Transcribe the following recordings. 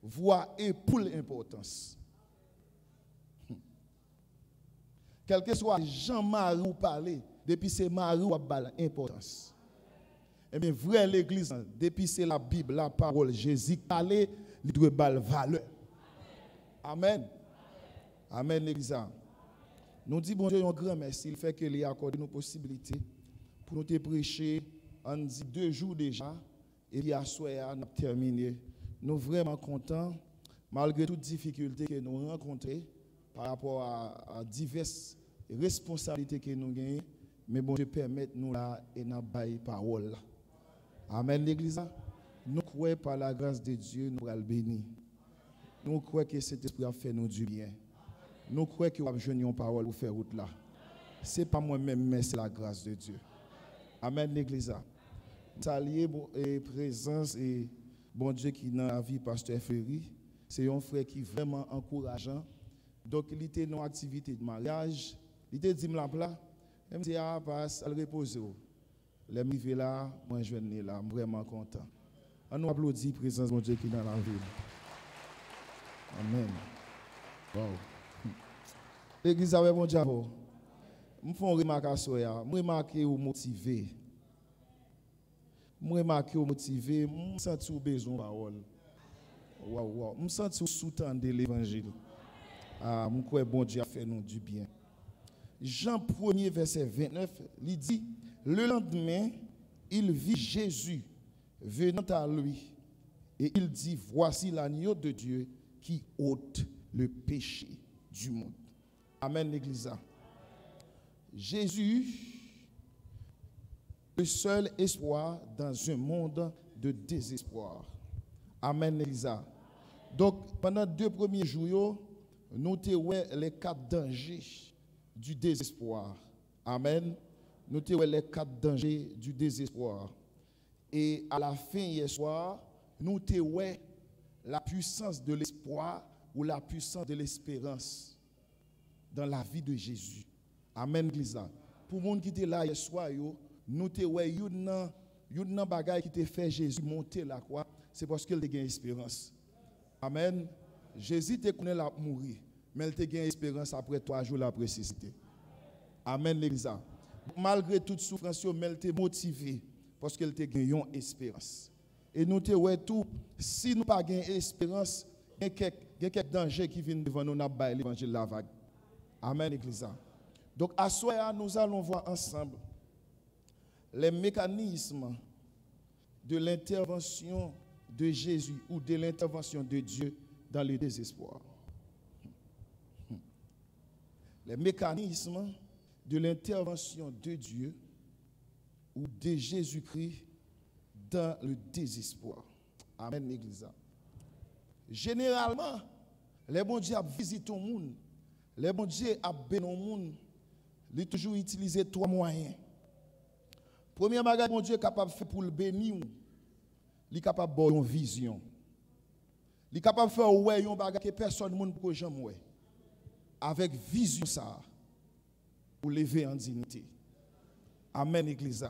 voix et pour l'importance. Quel que soit Jean-Marie ou parler, depuis c'est Marie ou a l'importance. Eh bien, vrai l'église, depuis c'est la Bible, la parole, Jésus parler, il doit avoir valeur. Amen. Amen, l'église. Nous disons, bon Dieu, un grand merci. Il fait que lui accorde nos possibilités pour nous te prêcher, on dit 2 jours déjà, et puis à soir, nous avons terminé. Nous sommes vraiment contents, malgré toutes les difficultés que nous rencontrons par rapport à diverses responsabilités que nous gagnons, mais bon Dieu permet nous là et nous bailler parole. Amen, l'église. Nous croyons par la grâce de Dieu, nous allons bénir. Nous croyons que cet esprit a fait nous du bien. Nous croyons que nous avons besoin de parole pour faire route là. Ce n'est pas moi-même, mais c'est la grâce de Dieu. Amen, l'église. Saluer et présence et bon Dieu qui dans la vie pasteur Ferry, c'est un frère qui est vraiment encourageant. Donc il était dans activité de mariage, il était dit là, il me dit ah passe, elle repose. Les m'y là, moi je viens là, je suis vraiment content. On nous applaudit la présence de bon Dieu qui est dans la ville. Amen. Wow. L'église avec mon Dieu. Je fais une remarque à soi. Je remarque ou motivé. Je remarque ou motivé. Je sens besoin de parole. Wow. Je sens sous-tendre l'évangile. Ah, je crois que bon Dieu a fait nous du bien. Jean 1er, verset 29, il dit, le lendemain, il vit Jésus venant à lui. Et il dit, voici l'agneau de Dieu qui ôte le péché du monde. Amen, l'église. Jésus, le seul espoir dans un monde de désespoir. Amen, l'église. Donc, pendant 2 premiers jours, nous avons les 4 dangers du désespoir. Amen. Nous avons les 4 dangers du désespoir. Et à la fin hier soir, nous avons la puissance de l'espoir ou la puissance de l'espérance dans la vie de Jésus. Amen, l'église. Pour les gens qui étaient là hier soir, nous avons une bagaille qui t'a fait Jésus monter la croix, c'est parce qu'il a gagné espérance. Amen. Jésus te connaît la mourir, mais il te gagné espérance après 3 jours la ressuscité. Amen, l'église. Malgré toute souffrance, mais il te motivé parce qu'il te gagné une espérance. Et nous te ouais tout, si nous pas gagné espérance, il y a quelques dangers qui viennent devant nous dans l'évangile de la vague. Amen, l'église. Donc, à ce soir, nous allons voir ensemble les mécanismes de l'intervention de Jésus ou de l'intervention de Dieu dans le désespoir. Les mécanismes de l'intervention de Dieu ou de Jésus-Christ dans le désespoir. Amen, l'église. Généralement, les bons dieux visitent le monde. Les bons dieux bénissent le monde. Ils ont toujours utilisé 3 moyens. Premier bagage, bon Dieu est capable de faire pour le bénir. Il est capable de faire une vision. Il est capable de faire un bagage que personne ne peut jamais voir. Avec vision, ça, pour lever en dignité. Amen, l'église.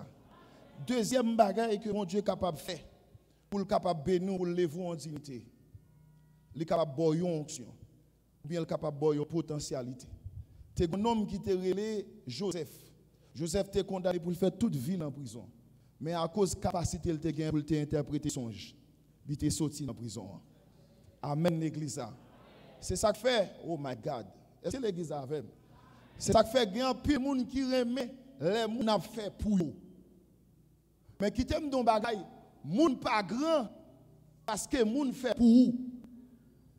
Deuxième bagage que mon Dieu est capable de faire pour le capable de bénir, pour le lever en dignité. Il est capable de faire une onction. Ou bien il est capable de faire une potentialité. C'est un homme qui t'a relé Joseph. Joseph t'est condamné pour faire toute vie en prison. Mais à cause de la capacité qu'il a gagnée pour interpréter songe, il est sorti de prison. Amen, l'église. C'est ça que fait, oh my God. Est-ce que l'église a fait? C'est ça que fait, il y a un peu de monde qui remet les gens a fait pour eux. Mais qui t'aime dans le bagage, moun pas grand parce que moun fait pour vous.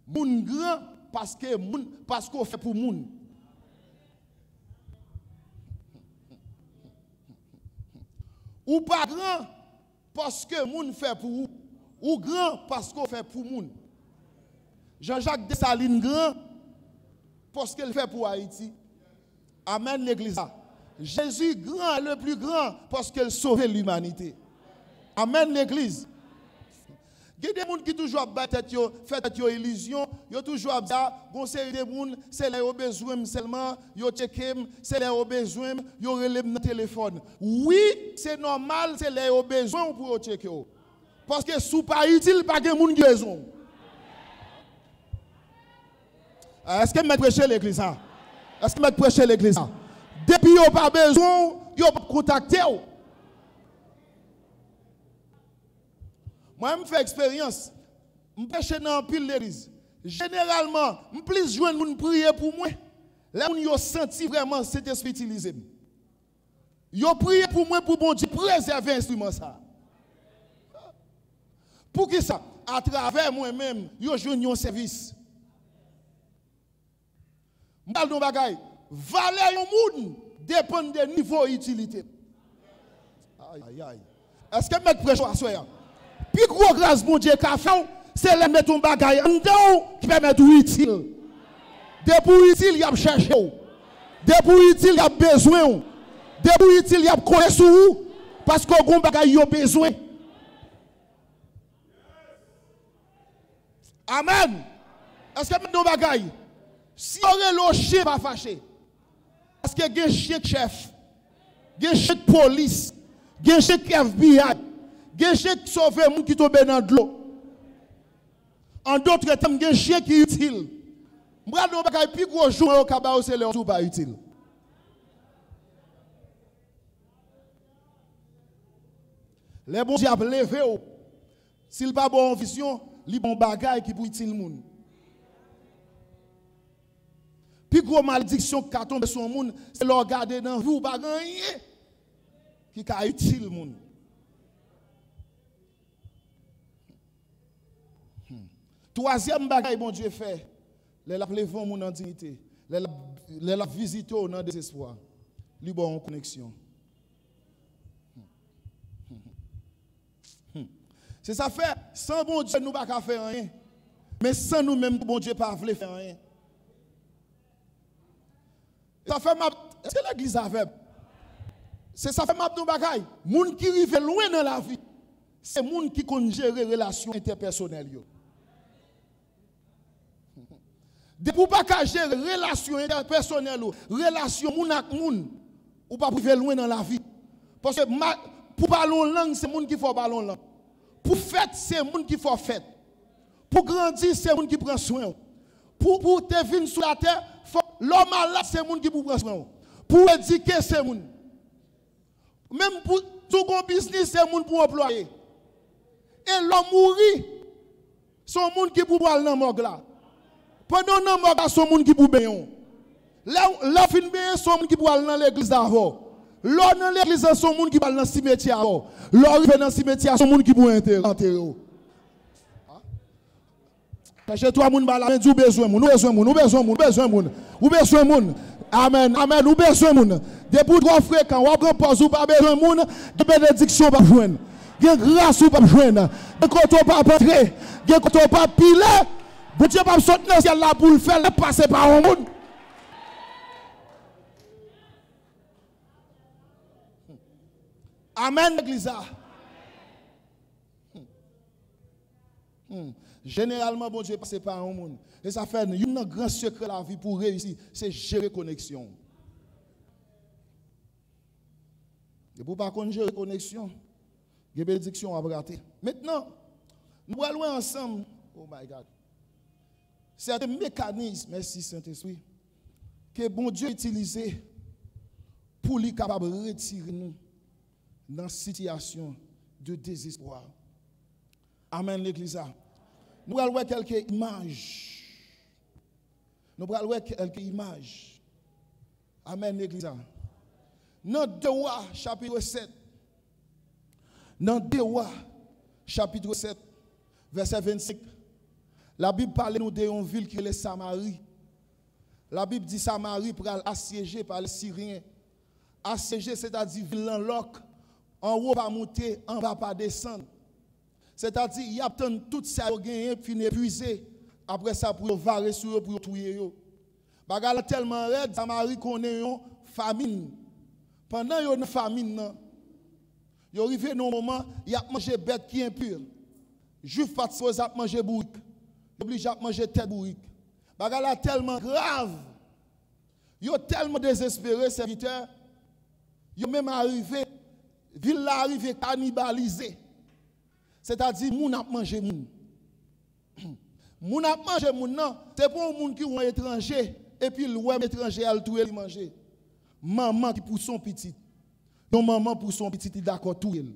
Moun grand parce qu'on fait pour moun. Ou pas grand parce que moun fait pour vous. Ou grand parce qu'on fait pour moun. Jean-Jacques Dessalines grand parce qu'il fait pour Haïti. Amen, l'église. Jésus grand, le plus grand, parce qu'il sauve l'humanité. Amen, l'église. Il y a des gens qui toujours fait tête illusion, ils toujours dit, bon, c'est des gens, c'est les besoin seulement, ils checkent, c'est les besoin, ils relèvent le téléphone. Oui, c'est normal, c'est les besoin pour checker. Parce que sous pas utile, pas de gens qui besoin. Est-ce que je prêcher l'église? Est-ce que je prêcher l'église? Depuis vous pas besoin, vous pas contacter. Moi, je fais expérience. Je prêche dans pile l'église. Généralement, je plus joindre moun prier pour moi. Là où yo senti vraiment cet esprit utilisé. Yo prié pour moi pour bon Dieu préserver l'instrument ça. Pour qui ça? À travers moi-même, yo joindre un service. M'bal don bagay, valeur yon moun dépend de niveau utilité. Aïe aïe aïe. Est-ce que mettre prêche à soi? Puis gros grâce bon Dieu qu'a fait, c'est le mettre ton bagay en dedans qui permet d'être utile. Depuis utile, il y a cherché. Depuis utile, il y a besoin. Depuis utile, il y a connaissance parce qu'on a bagay yo besoin. Amen. Est-ce que mettre ton bagay? Si on est le chien pas fâché, parce que il y a un chien chef, il y a un chien police, il y a un chien FBI, il y a un chien qui sauve les gens qui tombent dans l'eau. En d'autres termes, il y a un chien qui est utile. Moi, je ne sais pas si gros jour au cabas, c'est le pas utile. Les bons diables levé, s'il pas bon vision, il bon bagage qui pour utile monde. Puis gros malédiction qui tombe sur le monde, c'est le regarder dans vous pas rien qui est utile monde. Troisième bagage bon Dieu fait, les la lever mon en dignité, les la visiter dans désespoir. Li bon en connexion. C'est ça fait sans bon Dieu nous pas faire rien. Mais sans nous même bon Dieu pas vle faire rien. Ça fait ma c'est l'église avec. C'est ça fait ma ton bagay. Moun qui rive loin dans la vie, c'est moun qui connaît gérer relations interpersonnelles yo. Depuis pas qu'à gérer relations interpersonnelles, relations moun ak moun, ou pas priver loin dans la vie. Parce que pour parler langue, c'est moun qui faut parler langue. Pour fête, c'est moun qui faut fête. Pour grandir, c'est moun qui prend soin. Pour te venir sur la terre, l'homme malade, c'est moun qui prend soin. Pour éduquer, c'est moun. Même pour tout bon business, c'est moun pour employer. Et l'homme mourit, c'est moun qui pour aller dans le morgue là. Pendant que nous avons son monde qui pour bien. Là, fin bien, son monde qui pour aller dans l'église d'avant. Là, dans l'église, son monde qui pour aller dans le cimetière avant. Là, arrive dans le cimetière, son monde qui pour enterrer. Parce que toi, moun bala, nous besoin moun, nous besoin moun, nous besoin moun, besoin moun, nous besoin moun. Amen, amen, nous besoin moun. Depuis trop fréquent, ou après pause ou pas besoin moun, de bénédiction pas joindre. De grâce ou pas joindre. De côté pas rentrer, de côté pas piler. Bon Dieu pas sortir dans ciel là pour le faire passer par un monde. Amen l'église. Généralement bon Dieu passer par un monde. Et ça fait un grand secret de la vie pour réussir, c'est gérer connexion. Et pour pas qu'on gérer connexion, les bénédictions à rater. Maintenant, nous allons ensemble. Oh my God. C'est un mécanisme, merci Saint-Esprit, que bon Dieu utilise pour lui capable de retirer nous dans une situation de désespoir. Amen l'église. Nous allons voir quelques images. Nous allons voir quelques images. Amen l'église. Dans 2 Rois chapitre 7. Dans 2 Rois chapitre 7 verset 25. La Bible parle nous d'une ville qui est Samarie. La Bible dit Samarie pour assiégée par les Syriens. Assiégée, c'est-à-dire ville en loc. En haut pas monter, en bas pas descendre. C'est-à-dire il y a tout ça gagné puis épuisé. Après ça pour varer sur eux pour tuer eux. Bagarre tellement raide, Samarie connaît une famine. Pendant une famine, il arrive dans un moment, il a mangé bête qui est impure. Juif pas supposé manger bourrique. Obligé à manger tête bourrique. Bagarre tellement grave. Yo tellement désespéré serviteur. Yo même arrivé ville là arrivé cannibalisé. C'est-à-dire moun a mangé moun. Moun a mangé moun nan, c'est pour un monde qui est étranger et puis le étranger a le tout et manger. Maman qui pour son petit. Donc maman pour son petit, il d'accord tout il.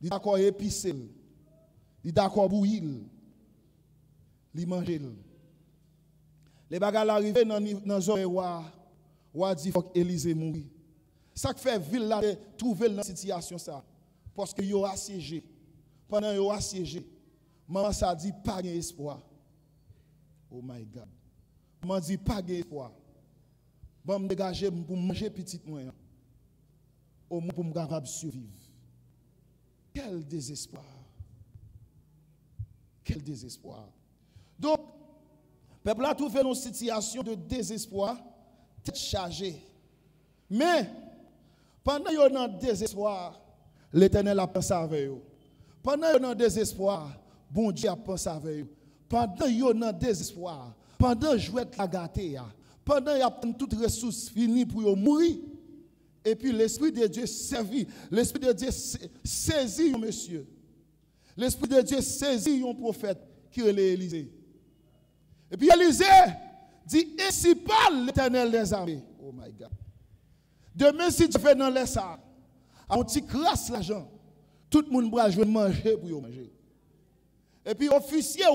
Il d'accord épicé. Il d'accord bouillir. Il manger. Les bagages arrivent dans zone ou dit faut Élysée mourir. Ça qui fait ville là trouver dans situation ça parce que yo assiégé. Pendant yo assiégé, maman ça dit pas d'espoir. Oh my God. Maman dit pas d'espoir. Bon me dégager pour manger petite moyen. Au moins pour me capable survivre. Quel désespoir. Quel désespoir. Donc le peuple a trouvé une situation de désespoir, tête chargée. Mais pendant qu'ils sont dans le désespoir, l'Éternel a pensé avec eux. Pendant qu'ils sont dans le désespoir, bon Dieu a pensé avec eux. Pendant qu'ils sont dans le désespoir, pendant qu'ils jouent la gâtée, pendant qu'ils ont toutes les ressources finies pour mourir, et puis l'Esprit de Dieu servit, l'Esprit de Dieu saisit un monsieur. L'Esprit de Dieu saisit un prophète qui est Élisée. Et puis Élisée dit, ainsi parle l'Éternel des armées. Oh my God. Demain, si tu fais dans les ça, on t'y crasse l'argent. Tout le monde va jouer manger pour manger. Et puis l'officier,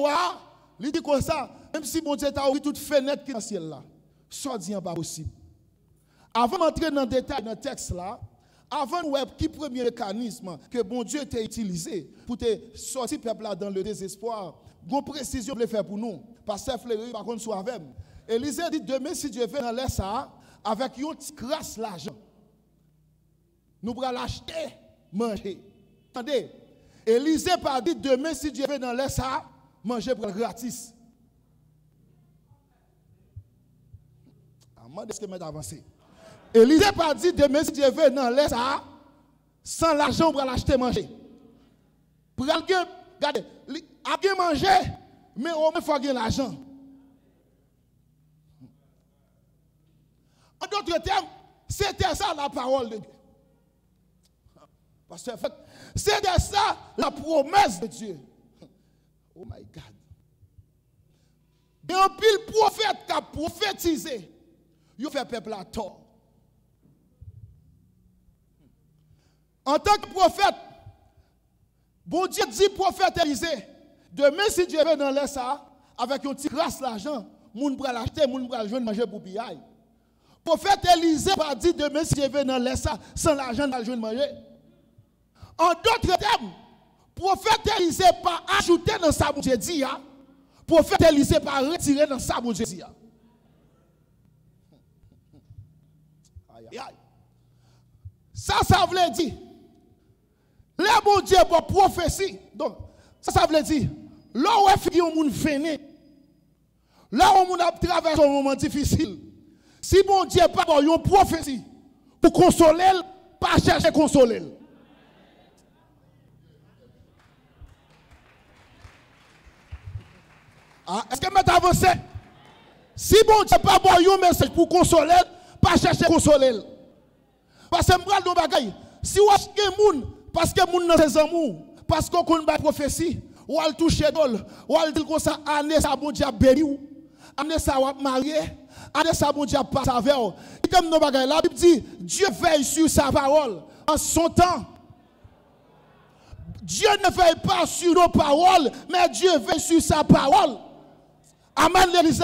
il dit comme ça, même si mon Dieu t'a ouvert toute fenêtre qui est dans le ciel là, ça dit pas possible. Avant d'entrer dans le détail dans le texte là, avant de voir qui premier mécanisme que bon Dieu t'a utilisé pour te sortir le peuple là dans le désespoir, une précision pour le faire pour nous. Pasteur Fleury, par contre, soit avec. Élisée dit demain, si Dieu fait dans l'air ça, avec une petite crasse l'argent, nous pourrons l'acheter, manger. Attendez, Élisée pas dit demain, si Dieu fait dans l'air ça, manger pour le gratis. Comment est-ce que je avancé? Élisée pas dit demain, si Dieu fait dans l'air ça, sans l'argent, pour l'acheter, manger. Pour regardez, à bien manger, mais au moins il faut gagner l'argent. En d'autres termes, c'était ça la parole de Dieu. Parce que c'était ça la promesse de Dieu. Oh my God. Il y a un pile prophète qui a prophétisé. Il fait peuple à tort. En tant que prophète, bon Dieu dit prophète Élisée, demain si Dieu veut dans l'air ça, avec un petit grâce l'argent, moun pral l'acheter, moun pral joindre manger pour piaille. Prophète Élisée pas dit demain si Dieu veut dans l'air ça, sans l'argent dans joindre manger. En d'autres termes, prophète Élisée pas ajouté dans ça bon Dieu dit, prophète Élisée pas retiré dans ça bon Dieu dit. Aïe aïe. Ça veut dire le bon Dieu pour prophétie. Donc, ça veut dire, là où un monde venu, là où on a traversé un moment difficile, si bon Dieu pas pour une prophétie, pour consoler, pas chercher consoler. Est-ce que vous avancé? Si bon Dieu pas pour un message pour consoler, pas chercher consoler. Parce que je me dis, si vous avez des gens, parce que moun nan ses amours, parce qu'on connaît pas prophétie, ou al toucher dol, ou al dire comme ça, année ça bon Dieu béni ou, année ça ou marié, année ça bon Dieu passe avec ou. Comme nos bagages, la Bible dit, Dieu veille sur sa parole en son temps. Dieu ne veille pas sur nos paroles, mais Dieu veille sur sa parole. Amen l'église.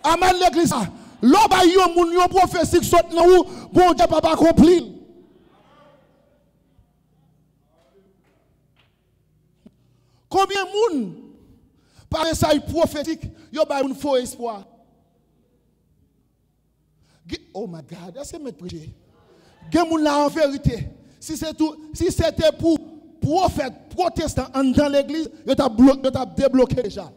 Amen l'église. L'homme a eu un prophétie qui saute dans où, bon Dieu pas accomplir. Combien de monde par un message prophétique, il y a un faux espoir. Oh my God, est-ce que je me prêche? Il y a des gens en vérité. Si c'était pour prophète protestant dans l'église, il t'a débloqué déjà.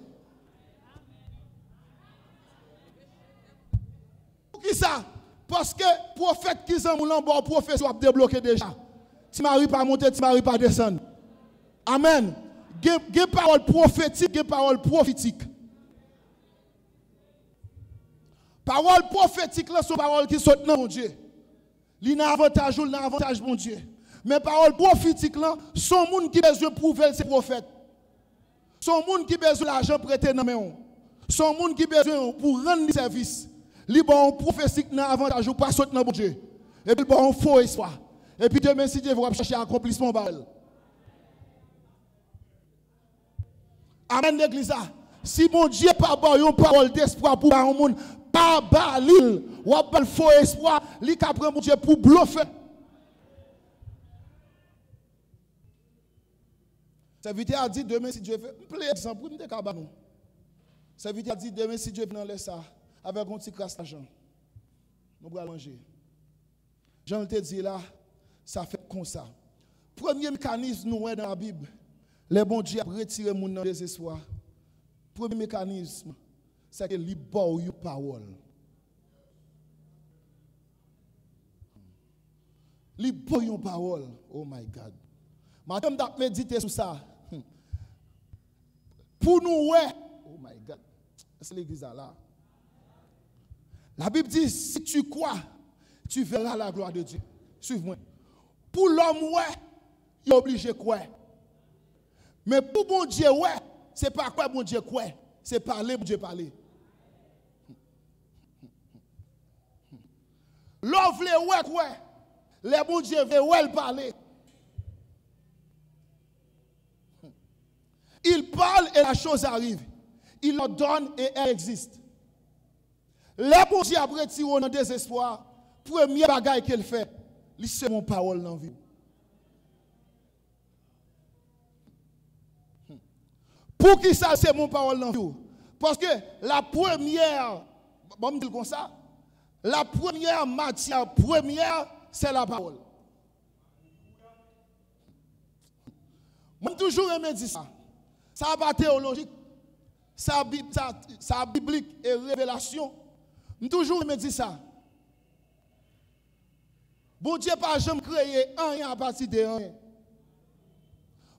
Pour qui ça? Parce que prophète qui sont en bon professeur a débloqué déjà. Tu m'arrives pas monter, tu m'arrives pas descendre. Amen. Des paroles prophétiques, des paroles prophétiques. Paroles prophétiques, là, sont paroles qui sont dans mon Dieu. Il y a un avantage ou un avantage, mon Dieu. Mais paroles prophétiques, là, sont gens qui besoin de prouver ces prophètes. Son monde qui besoin l'argent prêté dans main. Son monde qui besoin pour rendre service. Li bon prophétie dans avantage ou pas sauter dans bon Dieu. Et puis bon faux espoir. Et puis demain si Dieu va chercher accomplissement par elle. Amen l'église. Si mon Dieu pas bon une parole d'espoir pour un monde pas bas l'île ou pas le faux espoir, li ka prend mon Dieu pour bluffer. Serviteur a dit demain si Dieu fait, me plaît exemple pour me décabanon. Serviteur a dit demain si Dieu vient laisser ça avec un petit crasse d'argent. Nous allons manger. Jean te dit là, ça fait comme ça. Premier mécanisme nous dans la Bible, les bons Dieu retirer mon dans désespoir. Premier mécanisme, c'est que libère une parole. Libère une parole. Oh my God. Madame d'a médité sur ça. Pour nous, ouais. Oh my God. C'est l'église là. La Bible dit, si tu crois, tu verras la gloire de Dieu. Suive-moi. Pour l'homme, ouais, il est obligé de croire. Mais pour bon Dieu, ouais, c'est pas quoi bon Dieu croire. C'est parler, bon Dieu parler. L'homme veut ouais quoi. Les bon Dieu veut ouais parler. Il parle et la chose arrive. Il ordonne et elle existe. Les bon Dieu après tiré dans le désespoir. Premier bagage qu'elle fait, c'est mon parole dans la vie. Pour qui ça c'est mon parole dans la vie? Parce que la première, bon me dire comme ça, la première matière première, c'est la parole. Moi toujours aimé dire ça. Ça n'a pas théologique, ça biblique et révélation. Je toujours aimé dire ça. Bon Dieu n'a pas jamais créé rien à partir de rien.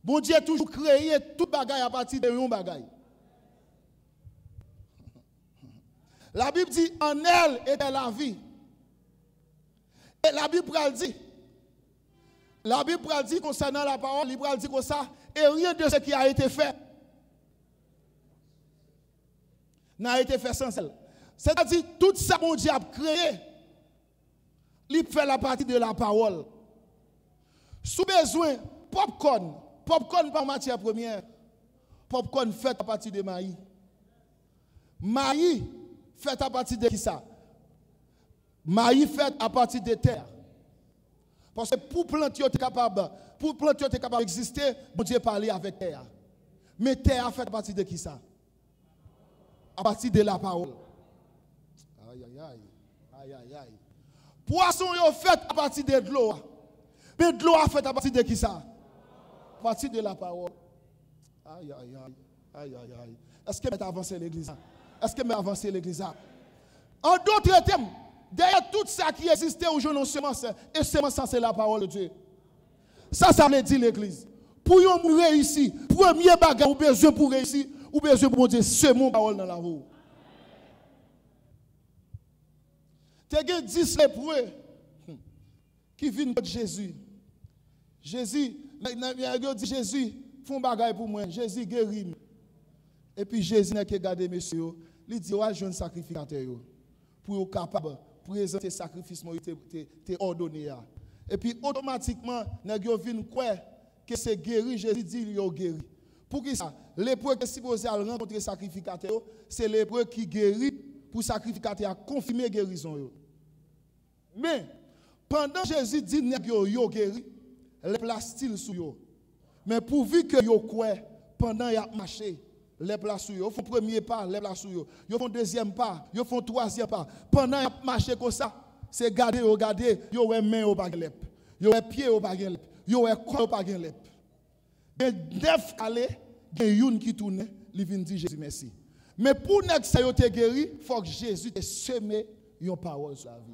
Bon Dieu a toujours créé tout bagaille à partir de un bagaille. La Bible dit en elle était la vie. Et la Bible dit concernant la parole, la Bible dit comme ça, et rien de ce qui a été fait n'a été fait sans elle. C'est-à-dire tout ça mon Dieu a créé. Il fait la partie de la parole. Sous besoin, popcorn par matière première. Popcorn fait à partir de maïs. Maïs fait à partir de qui ça? Maïs fait à partir de terre. Parce que pour planter, tu es capable d'exister, bon Dieu parler avec terre. Mais terre fait à partir de qui ça? À partir de la parole. Aïe, aïe, aïe. Aïe, aïe, aïe. Poisson est fait à partir de l'eau. Mais de l'eau a fait à partir de qui ça? À partir de la parole. Aïe, aïe, aïe. Aïe, aïe, aïe. Est-ce que je vais avancer l'église? Est-ce que je vais avancer l'église? En d'autres termes, derrière tout ça qui existait aujourd'hui, semence, et semence, c'est la parole de Dieu. Ça veut dire l'église. Pour nous réussir, premier bagage, ou besoin pour réussir, ou besoin pour dire, c'est mon parole dans la vie. Tu as 10 lépreux qui viennent contre Jésus. Jésus, Jésus, font bagaille pour moi. Jésus guérit. Et puis Jésus n'a qu'à garder monsieur. Il dit, ouais, jeune sacrificateur. Pour être capable de présenter le sacrifice que tu as ordonné. Et puis automatiquement, n'a vient quoi que c'est guéri. Jésus dit, il est guéri. Pour qui ça? Lépreux qui est supposé rencontrer le sacrificateur, c'est lépreux qui guérit pour le sacrificateur à confirmer la guérison. Mais, pendant Jésus dit yo guéri, les places-t-il sur yo. Mais pourvu que yo quoi, pendant y a marché, les places sur yo, font premier pas, les places sur yo. Yo font deuxième pas, yo font troisième pas. Pendant y a marché comme ça, c'est garder, yo ouais main au baguette, yo ouais pied au baguette, yo ouais corps au baguette. Et 9 aller, il y a une qui tourne, il vient dire Jésus merci. Mais pour que ça yo te guéri, il faut que Jésus te seme une parole sur la vie.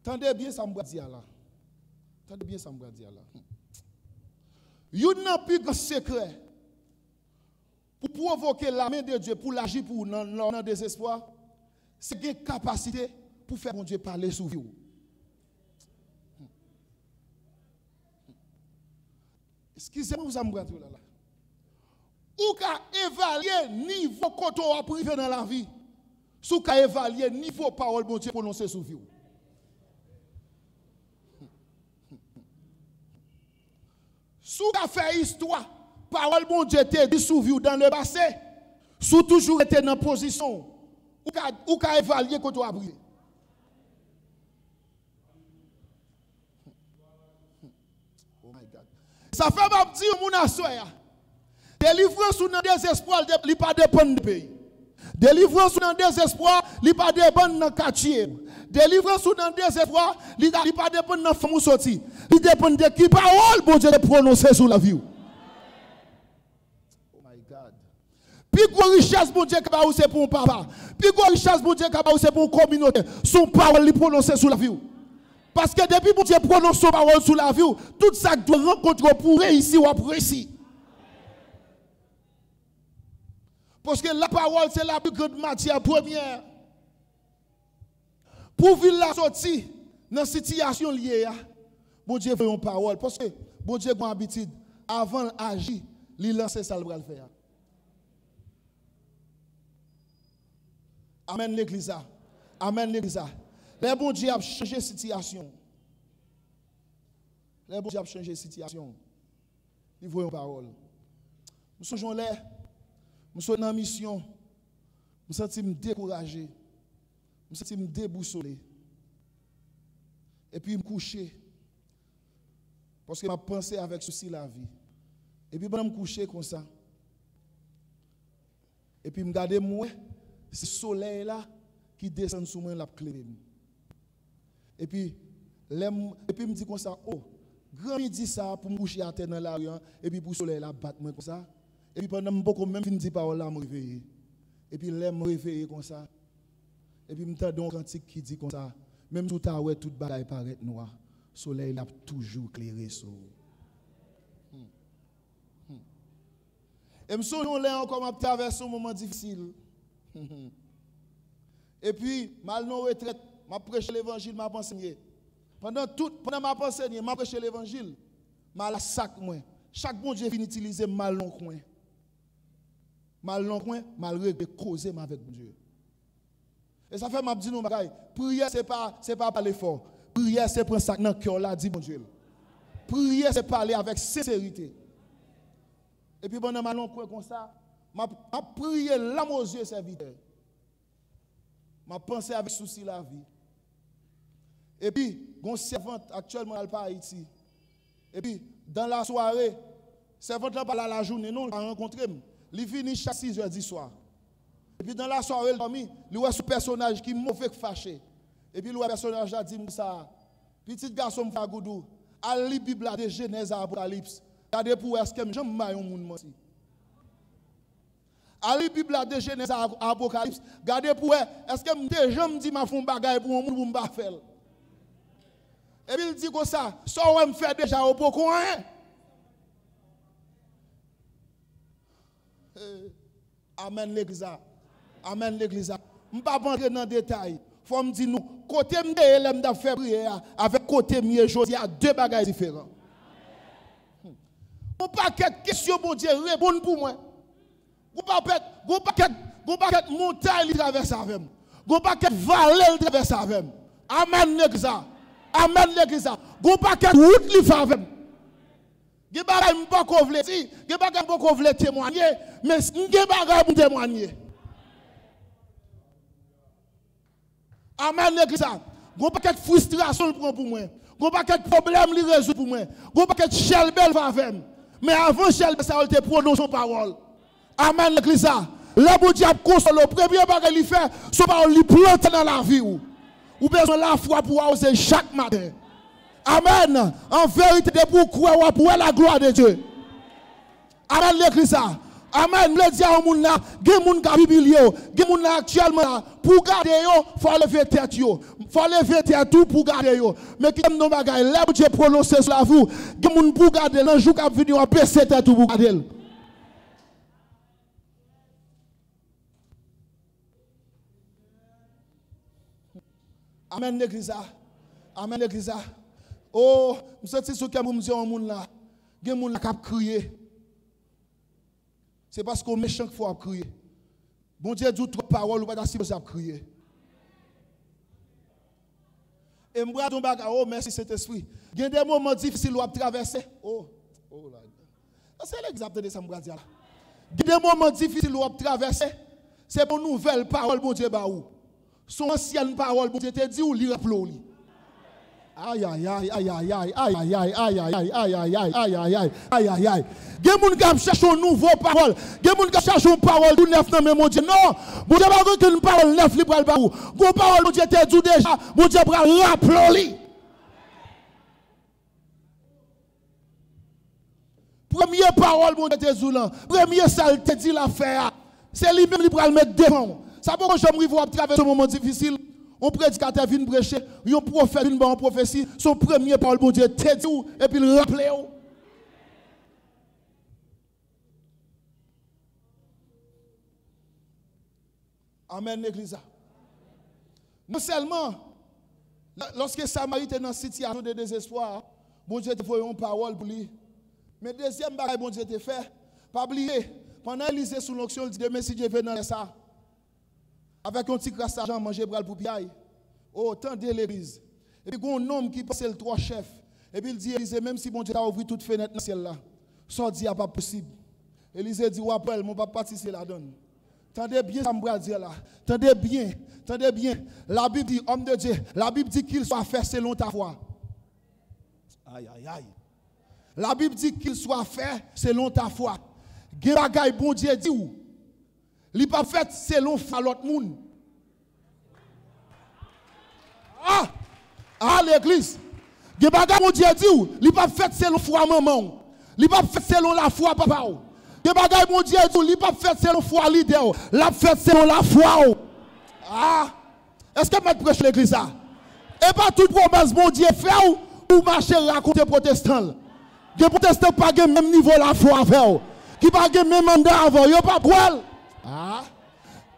Tendez bien ça me dire là. Tendez bien ça me dire là. Il n'y a plus de secret pour provoquer la main de Dieu, pour l'agir pour dans le désespoir. C'est une capacité pour faire mon Dieu parler sur vous. Excusez-moi, ça me prend là. Ou qu'à évaluer niveau côté ou privé dans la vie. Sous qu'à évaluer niveau parole bon Dieu prononcé sur vous. Sous qu'à faire histoire, parole bon Dieu te dit sur vous dans le passé. Sous toujours été dans position. Ou qu'à évaluer côté ou privé. Ça fait pas dire mon assoya. Délivrance ou dans désespoir, il pas dépendre du pays. Délivrance ou dans désespoir, il pas dépendre dans quartier. Délivrance ou dans désespoir, il pas dépendre dans femme ou sorti. Il dépend de qui parole bon Dieu de prononcer sur la vie. Oh my God. Puis gros richesse bon Dieu que ba ou c'est pour un papa. Puis gros richesse bon Dieu que ba ou c'est pour une communauté. Son parole il prononcer sur la vie. Parce que depuis que Dieu prononce son parole sur la vie, tout ça doit rencontrer pour réussir ou pour réussir. Parce que la parole, c'est la plus grande matière première. Pour vivre la sortie dans une situation liée, bon Dieu fait une parole. Parce que bon Dieu a l'habitude, avant d'agir, il lance ça, il va le faire. Amen l'église. Amen l'église. Les bon Dieu a changé la situation. Les bon Dieu a changé la situation. Il voit une parole. Nous sommes là, nous sommes en mission. Nous sommes découragés. Nous sommes déboussolés. Et puis, je me coucher. Parce que je pensé avec ceci la vie. Et puis, je me coucher comme ça. Et puis, je me garde moi, ce soleil là qui descend sur moi, la clé. Et puis, je me dis comme ça, oh, grand midi ça pour me coucher à terre dans la rue, et puis pour le soleil là battre moi comme ça. Et puis pendant beaucoup même fin de parole là me réveiller. Et puis là me réveiller comme ça. Et puis me tendon un cantique qui dit comme ça, même tout à ouais toute bagaille paraît noir, soleil là toujours éclairé sur. Et me souviens là encore m'a traversé un moment difficile. Et puis mal non retraite, m'a prêché l'évangile, m'a enseigné. Pendant ma pensée, m'a prêché l'évangile. M'a la sac moi. Chaque bon Dieu finit d'utiliser mal long coin. Mal long coin, mal règle causer avec Dieu. Et ça fait m'a dit nous bagaille, prière c'est pas parler fort. Prière c'est prendre ça dans cœur là dit bon Dieu. Prière c'est parler avec sincérité. Et puis pendant mal long coin comme ça, m'a prié l'âme aux yeux serviteur. M'a pensé avec souci la vie. Et puis, une servante actuellement elle pas à Haïti. Et puis, dans la soirée, servante là pas là la journée, non, elle a rencontré. Il finit chaque 6 heures du soir. Et puis, dans la soirée, il voit ce personnage qui est mauvais fâché. Et puis, le personnage a dit ça. Petit garçon me fait goudou. À la Bible de Genèse à Apocalypse. Regardez pour est-ce que j'aime mal un monde menti. À la Bible de Genèse à Apocalypse. Regardez pour est-ce que déjà me dit ma font bagaille pour un monde pour me faire. Et puis il dit comme ça, ça on me fait déjà au beaucoup hein. Amen l'église. Amen l'église. Je ne vais pas rentrer dans le détail. Il faut me dire nous, côté m'de m'da fait prière avec côté mieux jodi à deux bagages différents. On pas quelques questions bon Dieu répondre pour moi. Go pas montagne qui traverse avec moi. Go pas vallée qui traverse avec moi. Amen l'église. Amen l'église. Go pas que route li fa avec. Ge bagay m'pa ko vle si, ge bagay m'pa ko vle témoigner, mais ge bagay pour témoigner. Amen l'église. Go pas que frustration prend pour moi. Go pas que problème li résout pour moi. Go pas que chelbel va avec. Mais avant chelbel ça te prononce son parole. Amen l'église. Le bon Dieu console le premier bagay li fait, son parole li plante dans la vie ou. Ou besoin la foi pour oser chaque matin. Amen. En vérité, de pour croire pour la gloire de Dieu. Amen l'église. Amen. Le dire au monde là, gen moun ka bibilio, gen moun là actuellement pour garder yo, faut lever tête yo. Faut lever tête tout pour garder yo. Mais qui aime nos bagaille, là Dieu prononcer sur la vous, gen moun pour garder l'un jour qu'a venir en baisser tête tout pour garder. Amen l'église. Amen l'église. Oh, je sens ce que je me dis au monde là. Gen moun la kap crier. C'est parce qu'on méchant qu'il faut crier. Bon Dieu dit trop parole ou pas si vous avez crier. Et moi don baga oh merci Saint-Esprit. Il y a des moments difficiles où traverser. Oh là. C'est l'exemple de ça me dire là. Il y a des moments difficiles où traverser. C'est pour nouvelle parole bon Dieu ba ou. Son ancienne parole bon Dieu te dit ou li rappelou li. Aïe aïe aïe aïe aïe aïe aïe aïe aïe aïe aïe aïe aïe aïe aïe aïe aïe aïe aïe. Gen moun qui cherche une nouvelle parole. Gen moun qui cherche une parole tout neuf dans mon Dieu. Non, mon Dieu pas qu'une parole neuf li pral ba ou. Gon parole mon Dieu te dit déjà, mon Dieu pral rappelou li. Première parole mon Dieu te dit là. Première ça te dit l'affaire. C'est lui même qui pral mettre devant. Ça peut que j'aimerais voir traverser un moment difficile. Un prédicateur vient prêcher, un prophète vient en prophétie, son premier parole, bon Dieu, te dit et puis il rappelle. Amen, l'église. Non seulement, lorsque Samarie était dans une situation de désespoir, bon Dieu te fait une parole pour lui. Mais deuxième bagaille, bon Dieu te fait, pas oublier, pendant Élisée sous l'onction, il dit, mais si Dieu veut dans ça. Avec un petit crasse d'argent, manger bral pour piaille. Oh, tendez l'église. Et puis, il y a un homme qui passe le trois chefs. Et puis, il dit, Élisée, même si bon Dieu a ouvert toute fenêtre dans le ciel là, ça dit, il n'y a pas possible. Élisée dit, ouais, mon papa participer la donne. Tendez bien, ça me dire là. Tendez bien. La Bible dit, homme de Dieu, la Bible dit qu'il soit fait selon ta foi. Aïe, aïe, aïe. La Bible dit qu'il soit fait selon ta foi. Gen bagay bon Dieu dit ou? Li pas fait selon l'autre monde. Ah l'église. Gen bagay bon Dieu dit ou? Li pas fait selon foi maman. Li pas fait selon la foi papa ou. Gen bagay bon Dieu dit ou? Li pas fait selon foi leader. La fait selon la foi ou. Est-ce que je prêche l'église ça? Et pas toute promesse bon Dieu fait ou marcher raconter protestant. Gen protestant pas gen même niveau la foi avec ou. Qui pas gen même mandat avant, yo pas quoi.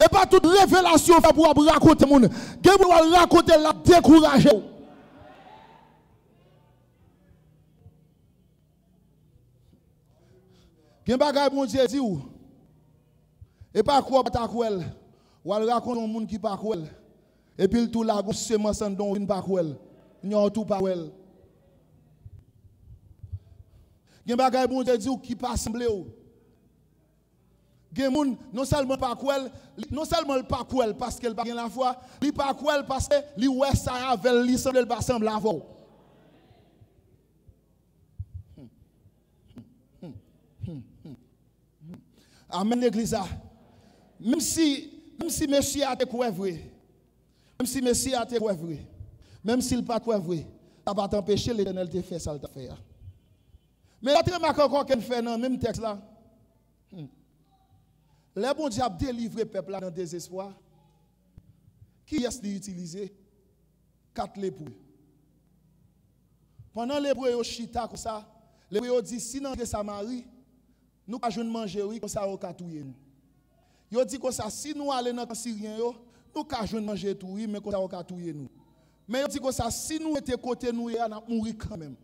Et pas toute révélation pour raconter moun. Gen pour raconter la décourager. Gen bagay bon Dieu dit ou. Et pas quoi ta kwel. Ou al raconter un monde qui pas kwel. Et puis tout la gon semence en don vinn pas kwel. Nyon tout pas kwel. Gen bagay bon Dieu dit ou qui pas semblé ou. Gen moun non seulement pas kwel, non seulement le pas kwel parce qu'elle pas gen la foi, li pas kwel parce que li ouais ça avec li semble pas semble avant. Amen l'église. Même si monsieur a été vrai. Même si monsieur a été vrai. Même s'il pas vrai, ça va t'empêcher l'Éternel de faire ça le faire. Mais l'autre remarque encore qu'elle fait dans le même texte là. Le bon Dieu a délivré le peuple dans le désespoir. Qui est-ce qui utilisé? 4 lépreux. Pendant les lépreux au chita comme ça, les lépreux dit si dans Samarie, nous pas jouer manger oui comme ça au katouyer nous. Yo dit comme ça si nous aller dans Syrien yo, nous pas jouer manger tout oui mais comme ça au katouyer nous. Mais yo dit comme ça si nous était côté nous on a mourir quand même.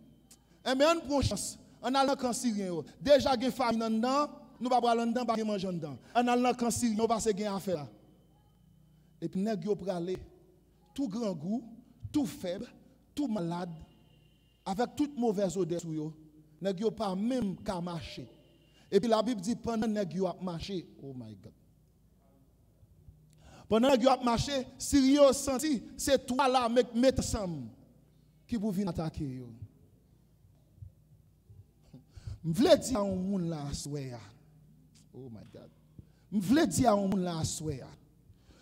Et mais on prend chance. On a dans Syrien yo. Déjà gen famille dedans. Nous pas aller dedans, pas manger dedans. On a dans camp Syrien, on va se gagner affaire. Et puis nèg yo pralé tout grand goût, tout faible, tout malade avec toute mauvaise odeur sur yo. Nèg yo pas même qu'à marcher. Et puis la Bible dit pendant nèg yo a marché, oh my God. Pendant nèg yo a marché, Syrien senti c'est toi là mettre ensemble qui pour venir attaquer yo. M'vle dire à un monde là soya. Oh my God. M'vle dire à un monde là soya.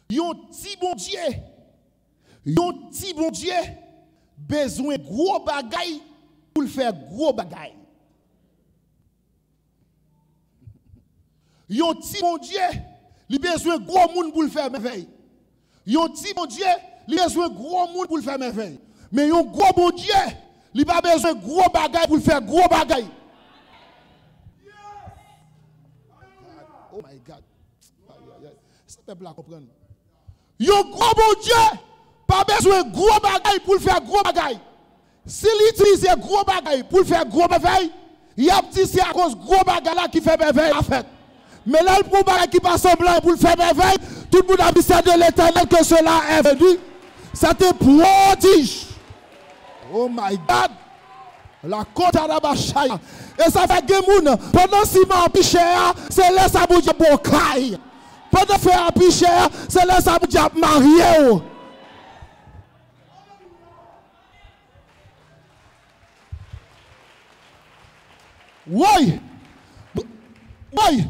Yon ti bon Dieu besoin gros bagay pour le faire gros bagay. Yon ti bon Dieu, il besoin gros monde pour le faire merveille. Yon ti bon Dieu, il besoin gros monde pour le faire merveille. Mais yon gros bon Dieu, il pas besoin gros bagay pour le faire gros bagay. Oh my God. Ce peuple là comprendre. Yon gros bon Dieu, pas besoin de gros bagaille pour le faire gros bagaille. S'il utilise gros bagaille pour le faire gros bagaille, Il a dit c'est à cause de gros bagarre qui fait merveille en fait. Mais là, le problème qui passe semblant pour le faire merveille, tout le monde a dit c'est de l'Éternel que cela est venu. C'était prodige. Oh my God. La côte à la bachaya. Et ça fait que moun, pendant 6 mois piché, c'est là ça vous dit bocaille. Pendant faire piché, c'est là ça vous dit marié. Oui. Oui.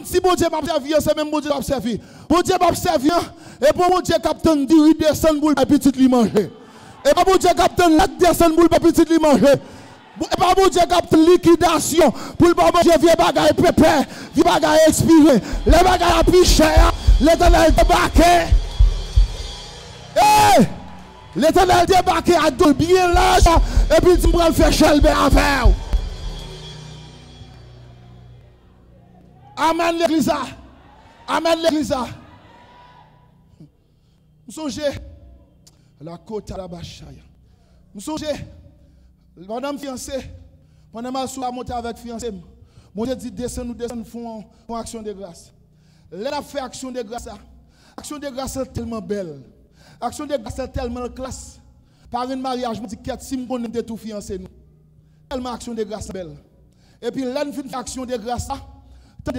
Si bon Dieu m'a servi, c'est même bon Dieu m'a servi. Bon Dieu m'a servi, et pour bon Dieu capitaine dit descend pour le petit lui manger. Et pas bon Dieu capitaine la descend pour le petit lui manger. Et pas bon Dieu capitaine liquidation pour le bon Dieu vieux bagaille pépé, vieux bagaille expiré. Les bagailles à plus cher, l'Éternel débarqué. Eh! L'Éternel débarqué à deux bien large, et puis tu me faire chelbe affaire. Amen l'église. Amen l'église. Vous songez la côte à la bachaya. Vous songez madame fiancée, pendant ma soirée monter avec fiancé, mon Dieu dit descend font action de grâce. Là a fait action de grâce. Action de grâce est tellement belle. Action de grâce est tellement classe. Par un mariage, je dis 4 si on est tout fiancé nous. Tellement action de grâce belle. Et puis là une action de grâce.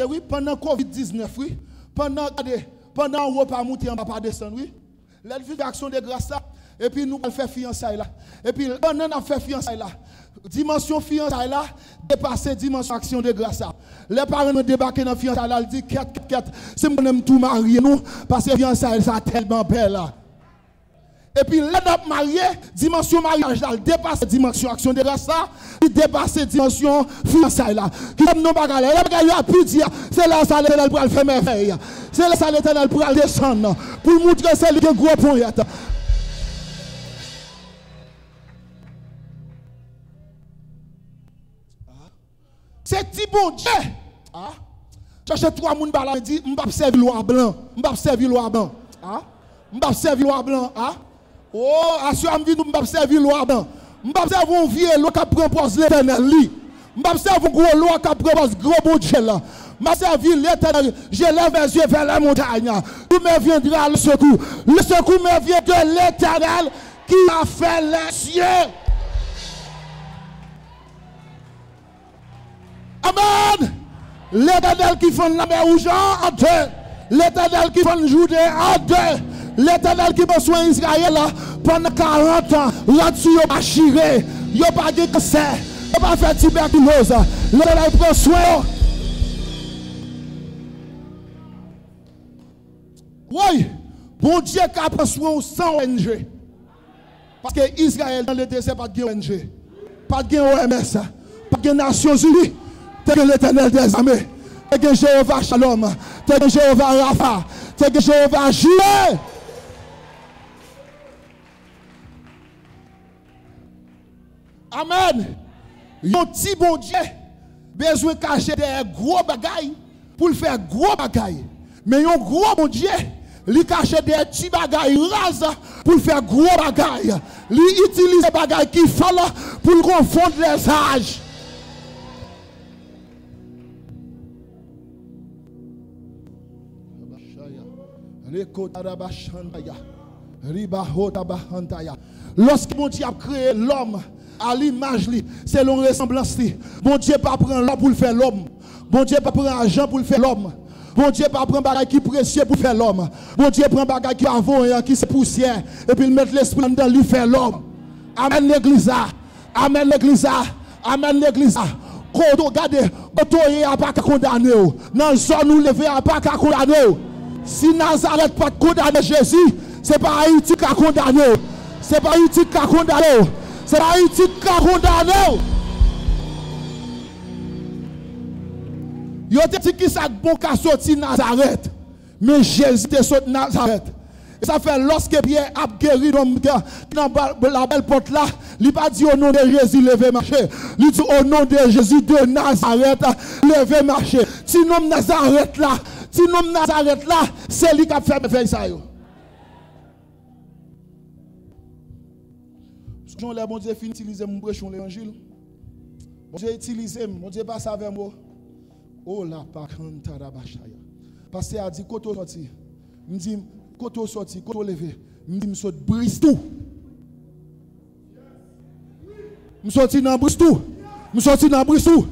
Oui, pendant Covid-19, oui. Pendant un repas monter en bas pas descendre, oui. Là, il fait action de grâce là. Et puis nous allons faire fiançailles là. Et puis pendant qu'on fait fiançailles là, dimension fiançailles là, dépasser dimension action de grâce là. Les parents nous débarquent dans fiançailles là, ils disent 4, c'est moi aime tout marier nous parce que fiançailles ça tellement belle là. Et puis là, nous marié, dimension mariage là, dépasse dimension action de grâce là, il dépasse dimension fiançailles là. Qui aime nos bagages, les bagages a pu dire, c'est là ça l'Éternel pour le faire merveille. C'est là ça l'Éternel pour le descendre, pour montrer que c'est le gros point. C'est petit bon Dieu. Ah, cherche 3 moun bala dit, m'pa servir loi blanc, m'pa servir loi blanc. Ah, m'pa servir loi blanc. Ah. Oh, assure me dit nous m'pa servir loi blanc. M'pa servir un vieux loi qui propose l'Éternel li. M'pa servir gros loi qui propose gros bon Dieu là. M'a servi l'Éternel. Je lève mes yeux vers la montagne. Tout me viendra le secours. Le secours me vient de l'Éternel qui a fait les cieux. Amen. L'Éternel qui fait la mer rouge en deux. L'Éternel qui fait Judée en deux. L'Éternel qui prend soin d'Israël pendant 40 ans. Là-dessus, il n'a pas chiré. Il n'a pas de cancer. Il n'a pas fait tuberculose. L'Éternel prend soin. Oui, bon Dieu qui a pris soin sans ONG. Parce que Israël dans le désert, pas de ONG. Pas de OMS. Pas de Nations Unies. T'es que l'Éternel des armées. T'es que Jéhovah Shalom. T'es que Jéhovah Rapha. T'es que Jéhovah Jireh. Amen. Yon petit bon Dieu besoin de cacher des gros bagailles pour le faire gros bagailles. Mais yon gros bon Dieu, il cache des petits bagailles rases pour le faire gros bagailles. Il utilise des bagailles qui font pour le confondre les âges. Lorsque mon Dieu a créé l'homme à l'image, selon ressemblance, bon Dieu pas prendre l'homme pour le faire l'homme. Bon Dieu pas prendre l'argent pour le faire l'homme. Bon Dieu pas prendre bagage qui précieux pour faire l'homme. Bon Dieu prend bagage qui avant qui c'est poussière et puis il met l'esprit dans lui faire l'homme. Amen l'église. Amen l'église. Amen l'église. Quand regardez, autorité a pas condamné. Dans zone nous lever a pas condamné. Si Nazareth pas condamné Jésus, c'est pas Haïti qui a condamné. C'est pas Haïti qui a condamné. C'est pas Haïti qui a condamné. Yo te dit qui ça bon qu'a sorti Nazareth. Mais Jésus te sorti Nazareth. Et ça fait lorsque Pierre a guéri l'homme dans la belle porte là, il n'a pas dit au nom de Jésus levez marcher. Il dit au nom de Jésus de Nazareth levez marcher. Si nom Nazareth là, c'est lui qui a fait ça yo. Jean le bon Dieu finit utiliser mon prêchon l'évangile. Bon Dieu utilisé, mon Dieu passe avec moi. Oh la pakanta rabashaya. Parce que a dit koto sorti. Me dit koto sorti, koto levé. Me dit me saute brise tout. Me sorti dans brise tout. Me sorti dans brise tout.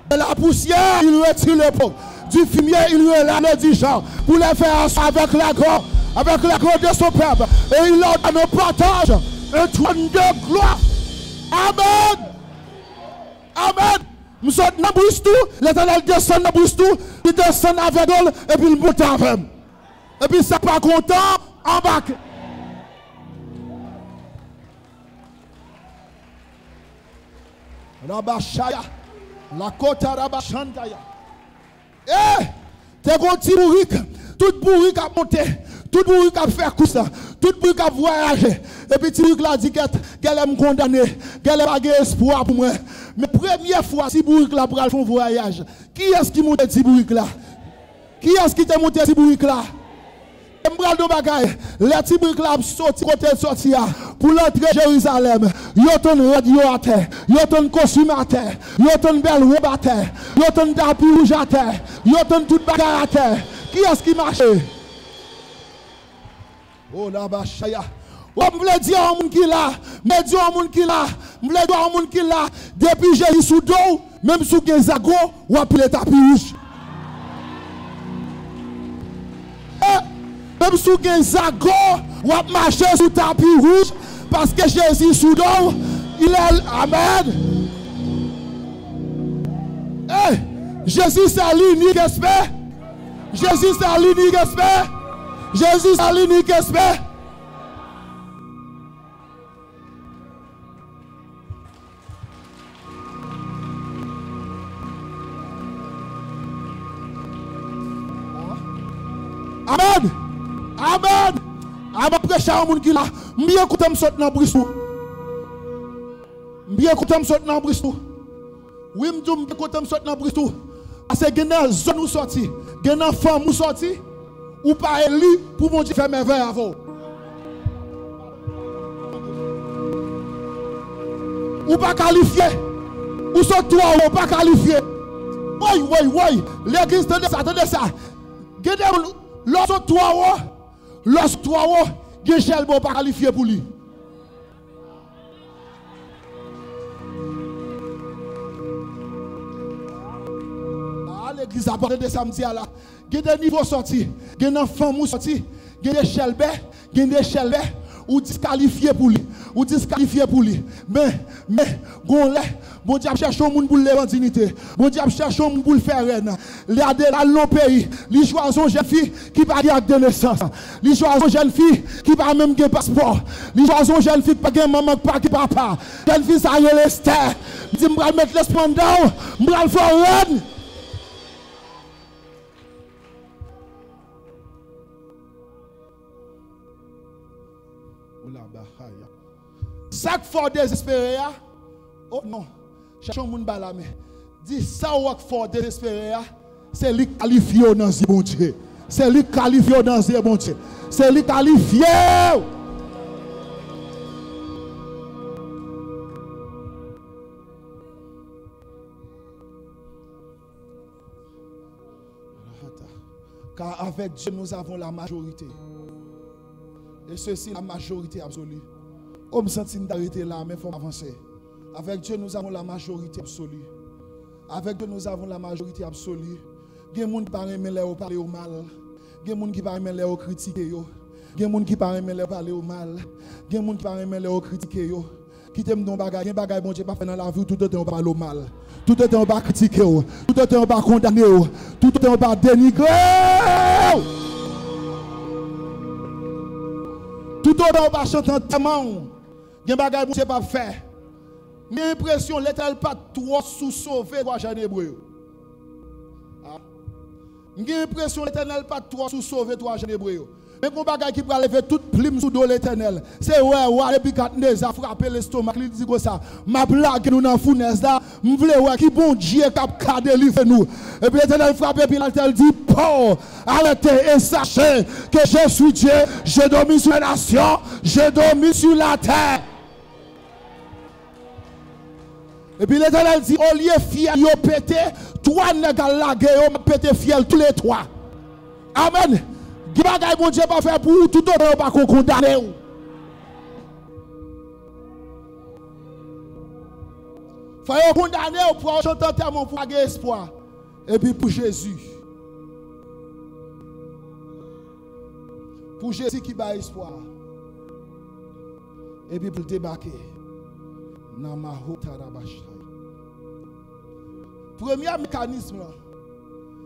De la poussière, il retire le pot. Du fumier, il relève le dirigeant pour les faire avec la gloire de son peuple. Et il leur donne un partage, un trône de gloire. Amen. Amen. Nous sommes dans brise tout, l'Éternel descend dans brise tout, il descend avec elle et puis il monte avec. Et puis c'est pas content, embarque. Rabashaya, la kota rabashandaya. Eh, t'es gonti bourrique, tout bourrique a monté, tout bourrique a fait coup ça, tout bourrique a voyagé. Et puis bourrique là dit qu'elle aime condamner, qu'elle a pas espoir pour moi. Mais première fois si bourrique là pour faire un voyage, qui est-ce qui monte ce bourrique là? Qui est-ce qui t'a monté ce bourrique là? M'bral do bagay, les petits briques là sorti côté sorti pour l'entrée Jérusalem. Yo ton radio à terre, yo ton costume à terre, yo ton belle robe à terre, yo ton tapis rouge à terre, yo ton tout bagay à terre. Qui est-ce qui marche? Oh la bachaya. Oh m'vle dire au monde qui là, me dire au monde qui là, m'vle dire au monde qui là, depuis Jésus sous dos, même sous Genzago, ou appeler tapis rouge. Même si vous avez un zago, vous marchez sous tapis rouge parce que Jésus sous dos, il est Amen. Hey, Jésus c'est l'unique esprit. Jésus c'est l'unique esprit. Jésus c'est l'unique esprit. Amen. Amen. Amen. Prêcher à un monde qui là. M'bien écouter me sortir dans Bristol. M'bien écouter me sortir dans Bristol. Oui, m'dou m'bien écouter me sortir dans Bristol. Parce que gen zone ou sorti, gen femme ou sorti, ou pas élu pour mon Dieu faire merveille avant. Ou pas qualifié. Ou sorti ou pas qualifié. Oui. L'église attendez ça. Gen lorsque toi, Gechel bon pas qualifié pour lui. Ah, l'église a parlé de samedi là. Il y a des niveaux sortis, il y a des femmes sortis, il y a des chelbes, il y a des chelbes, ou disqualifié pour lui, ou disqualifié pour lui. Mais, bon Dieu cherche un monde pour lever en dignité. Bon Dieu cherche un monde pour le faire reine. Il y a des longs pays, il choisit une jeune fille qui n'a pas de naissance. Il choisit une jeune fille qui n'a pas même de passeport. Il choisit une jeune fille qui n'a pas de maman, pas de papa. Jeune fille, ça y est, l'esther. Il dit, je vais mettre l'espoir dedans, je vais le faire reine. Chaque fois désespéré, oh non, cherchons mon balame. Dis ça ou fort désespéré, c'est lui qualifié dans ce bon Dieu. C'est lui qualifié dans ce bon Dieu. C'est lui qualifié. Car avec Dieu nous avons la majorité. Et ceci la majorité absolue. On me sentit d'arrêter là, mais il faut avancer. Avec Dieu, nous avons la majorité absolue. Avec Dieu, nous avons la majorité absolue. Il y a des gens qui parlent parler au mal. Il y a des gens qui parlent critiquer. Il y a des gens qui parlent parler au mal. Il y a des gens qui parlent critiquer. Qui t'aiment dans bagage, il y a des bagages bon Dieu pas fait dans la vie, tout le temps on parle au mal. Tout le temps on va critiquer, tout le temps on va condamner, tout le temps on va dénigrer. Tout le temps on va chanter en témoin. Il y a des bagages bon Dieu pas fait. J'ai l'impression que l'État pas trop sous-sauvé trois jeunes hébreux. J'ai l'impression que l'État pas trop sous-sauvé trois jeunes hébreux. Mais mon bagage qui va lever toute plume sous l'Éternel. C'est ouais, et puis quand nous a frappé l'estomac, il dit comme ça, ma blague nous dans fournaise là, m'vle ouais qui bon Dieu qui délivrer nous. Et puis l'Éternel frappe et puis l'Éternel dit, "Paul, arrêtez et sachez que je suis Dieu, je domine sur les nations, je domine sur la terre." Et puis l'Éternel dit, au lieu fiel, yo pété, toi nèg la guerre, yo pété fiel tous les trois. Amen. Qui bagay bon Dieu pas faire pour vous, tout autant pas condamner ou. Faut condamner pour chanter tellement pour avoir espoir. Et puis pour Jésus. Pour Jésus qui bat espoir. Et puis pour débarquer. Premier mécanisme,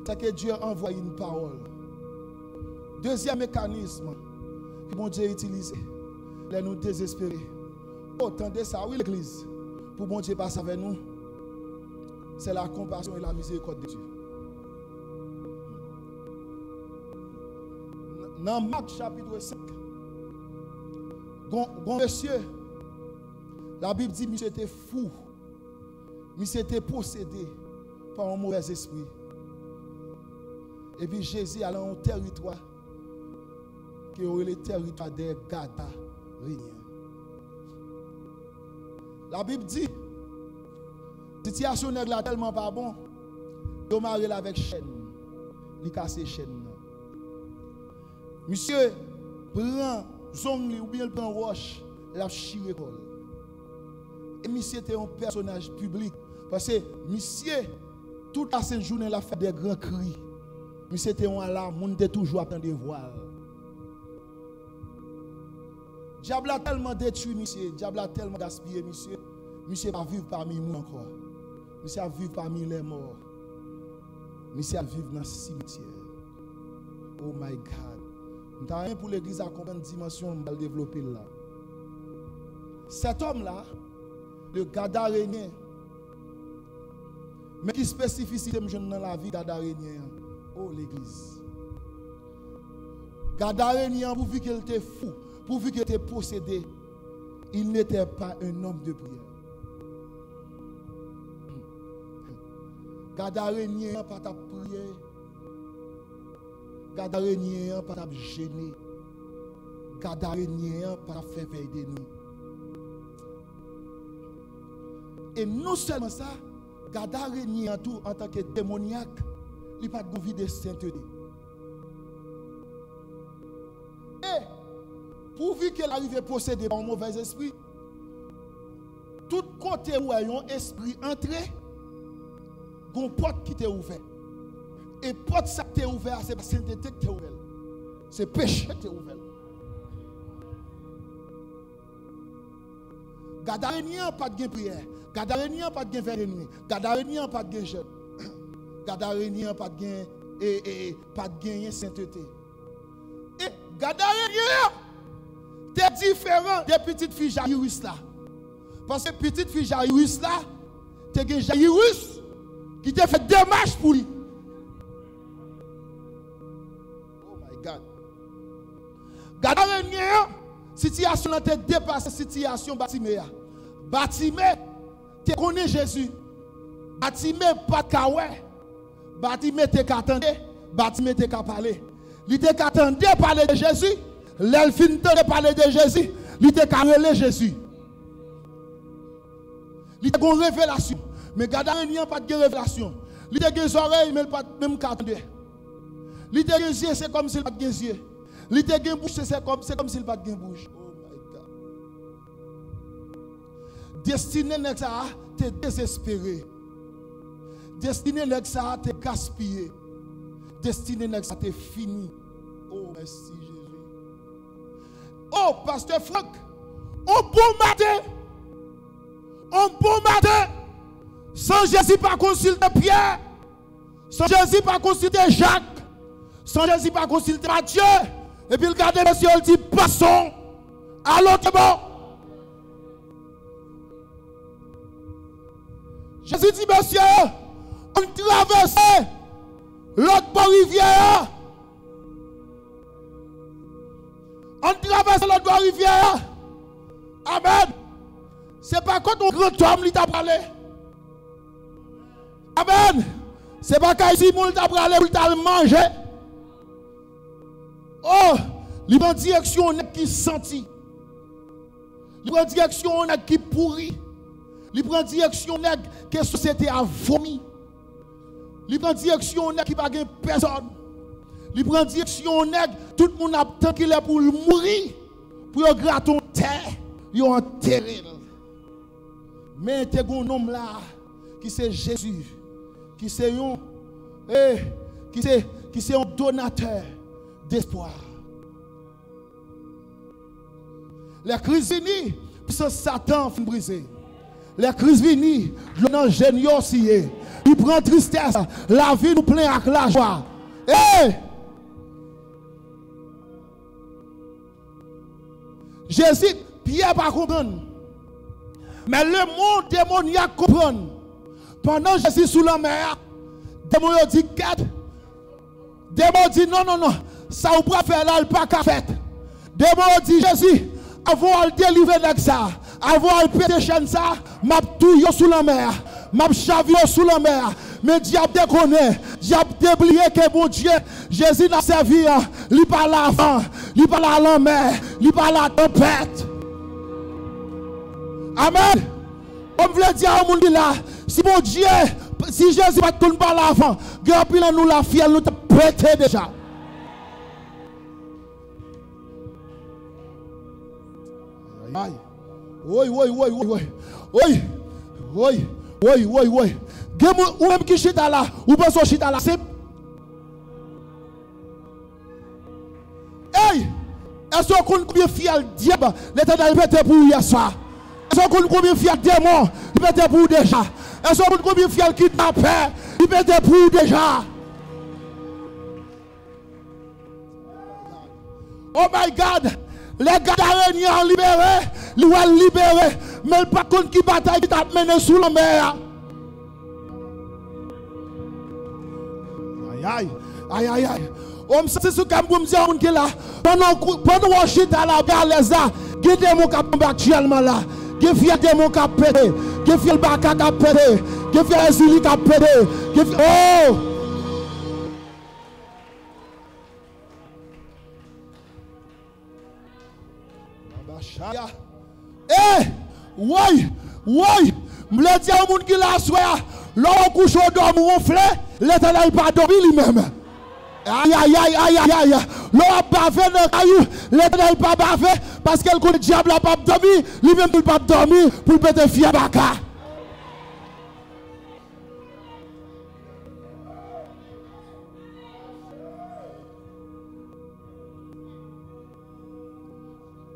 c'est que Dieu envoie une parole. Deuxième mécanisme, que bon Dieu utilise, les nous désespérer. Autant de ça, oui, l'église, pour bon Dieu passer avec nous, c'est la compassion et la miséricorde de Dieu. Dans Marc chapitre 5, monsieur, la Bible dit que monsieur était fou, monsieur était possédé par un mauvais esprit. Et puis Jésus allait en territoire qui est le territoire des Gadaréniens. La Bible dit, la situation n'est tellement pas bon, il est marié avec chaîne, il casse chaîne. Monsieur prend zongli ou bien il prend roche, il a chiré col. Et monsieur était un personnage public. Parce que monsieur, toute la sainte journée, il a fait des grands cris. Monsieur était un alarme, on était toujours à attendre des voiles. Diable a tellement détruit monsieur, diable a tellement gaspillé monsieur. Monsieur va vivre parmi nous encore. Monsieur va vivre parmi les morts. Monsieur va vivre dans le cimetière. Oh my God. Nous n'avons rien pour l'église à comprendre une dimension, on va le développer là. Cet homme-là, le Gadarénien, mais qui spécificité dans la vie Gadarénien, oh l'église. Gadarénien, pourvu qu'il était fou, pourvu qu'il était possédé, il n'était pas un homme de prière. Gadarénien, pas ta prière. Gadarénien, pas ta gêner. Gadarénien, pas ta faire veille de nuit. Et non seulement ça, Gadarénien en tant que démoniaque, il n'a pas de vie de sainteté. Et pourvu qu'elle arrive à posséder par un mauvais esprit, tout côté où il y a un esprit entré, il y a une porte qui t'est ouverte. Et porte ça qui t'est ouverte, c'est la sainteté qui t'est ouverte. C'est le péché qui t'est ouvert. Gadarénien, pas de prière. Gadarénien, pas de faire de nuit. Gadarénien, pas de jeûne. Gadarénien, pas de sainteté. Et Gadarénien, c'est différent des petites filles Jairus là. Parce que petite fille Jairus là, c'est que Jairus qui t'a fait démarche pour lui. Oh my God. Gadarénien, situation là, t'es dépassé situation Batimé. Batimé, tu connais Jésus. Batimé, pas de kawé. Batimé, tu qu'attendre. Batimé, tu qu'à parler. Il te qu'attendre parler de Jésus. L'elfin de parler de Jésus. Il te qu'à relayer Jésus. Il te qu'une révélation. Mais Gadarénien, pas de révélation. Il te qu'une oreille, mais pas même qu'attendre. Il te qu'une yeux, c'est comme s'il pas de yeux. Il te qu'une bouche, c'est comme s'il pas de bouche. Destiné n'est ça, t'es désespéré. Destiné n'est ça, t'es gaspillé. Destiné n'est ça, t'es fini. Oh, merci Jésus. Oh, pasteur Franck, un bon matin. Un bon matin. Sans Jésus pas consulter Pierre. Sans Jésus pas consulter Jacques. Sans Jésus pas consulter Matthieu. Et puis il garde monsieur, il dit, passons à l'autre bord. Jésus dit, monsieur, on traverse l'autre bord rivière. On traverse l'autre bord rivière. Amen. C'est pas quand on grand homme qui t'a parlé. Amen. C'est pas quand ici moun t'a parlé ou t'a mangé. Oh, il prend direction on qui senti. Il prend direction on qui pourri. Il prend direction nèg que la société a vomi. Il prend direction nèg qui pas gain personne. Il prend direction nèg tout le monde attend qu'il est pour mourir pour gratter terre, il enterré. Mais il y a un homme là qui c'est Jésus, qui c'est un donateur d'espoir. Les crises viennent, puis Satan fin brisé. Les crises viennent, l'on génie aussi. Il prend tristesse, la vie nous plein avec la joie. Jésus, Pierre pas comprendre. Mais le monde démoniaque comprend. Pendant que Jésus sous la mer, démon dit 4. Démon dit non, ça ou pas faire là, il pas qu'à faire. Démon dit Jésus, avant de délivrer avec ça, avant de péter chaîne ça, m'a tout sous la mer, m'a chavier sous la mer. Mais diable déconne, diable déblié que bon Dieu, Jésus n'a servi, il parle avant, il parle à la mer, il parle à la tempête. Amen. On veut dire à mon là, si mon Dieu, si Jésus va tourner par l'avant, grand pile nous la fielle, nous te prêté déjà. Aïe. Oui. Ou même qui chita là, ou pas son chita là, c'est. Hey! Est-ce qu'on connaît combien fiel diable l'Éternel pète pour hier soir? Est-ce qu'on connaît combien fiel démon il pète pour déjà? Est-ce qu'on connaît combien fiel kidnappeur il pète pour déjà? Oh my God! Les gars d'araignée ont libéré, ils vont libérer, mais par contre qui bataille qui t'a mené sous la mer. Aïe. On me sait ce qu'on me dit là. Pendant qu'on chute à la gare, les gars, qui est mon cap actuellement là? Qui fait mon cap pété? Qui fait le bac à pété? Qui fait le zili à pété? Oh! Oui, je me dis à monde qui l'a souhaité, l'on couche au dorme ou on flait, l'Éternel pas dormi lui-même. Aïe. L'on a bavé dans le caillou, l'Éternel pas bavé, parce que le diable n'a pas dormi, lui-même il pas dormi pour péter fier baka.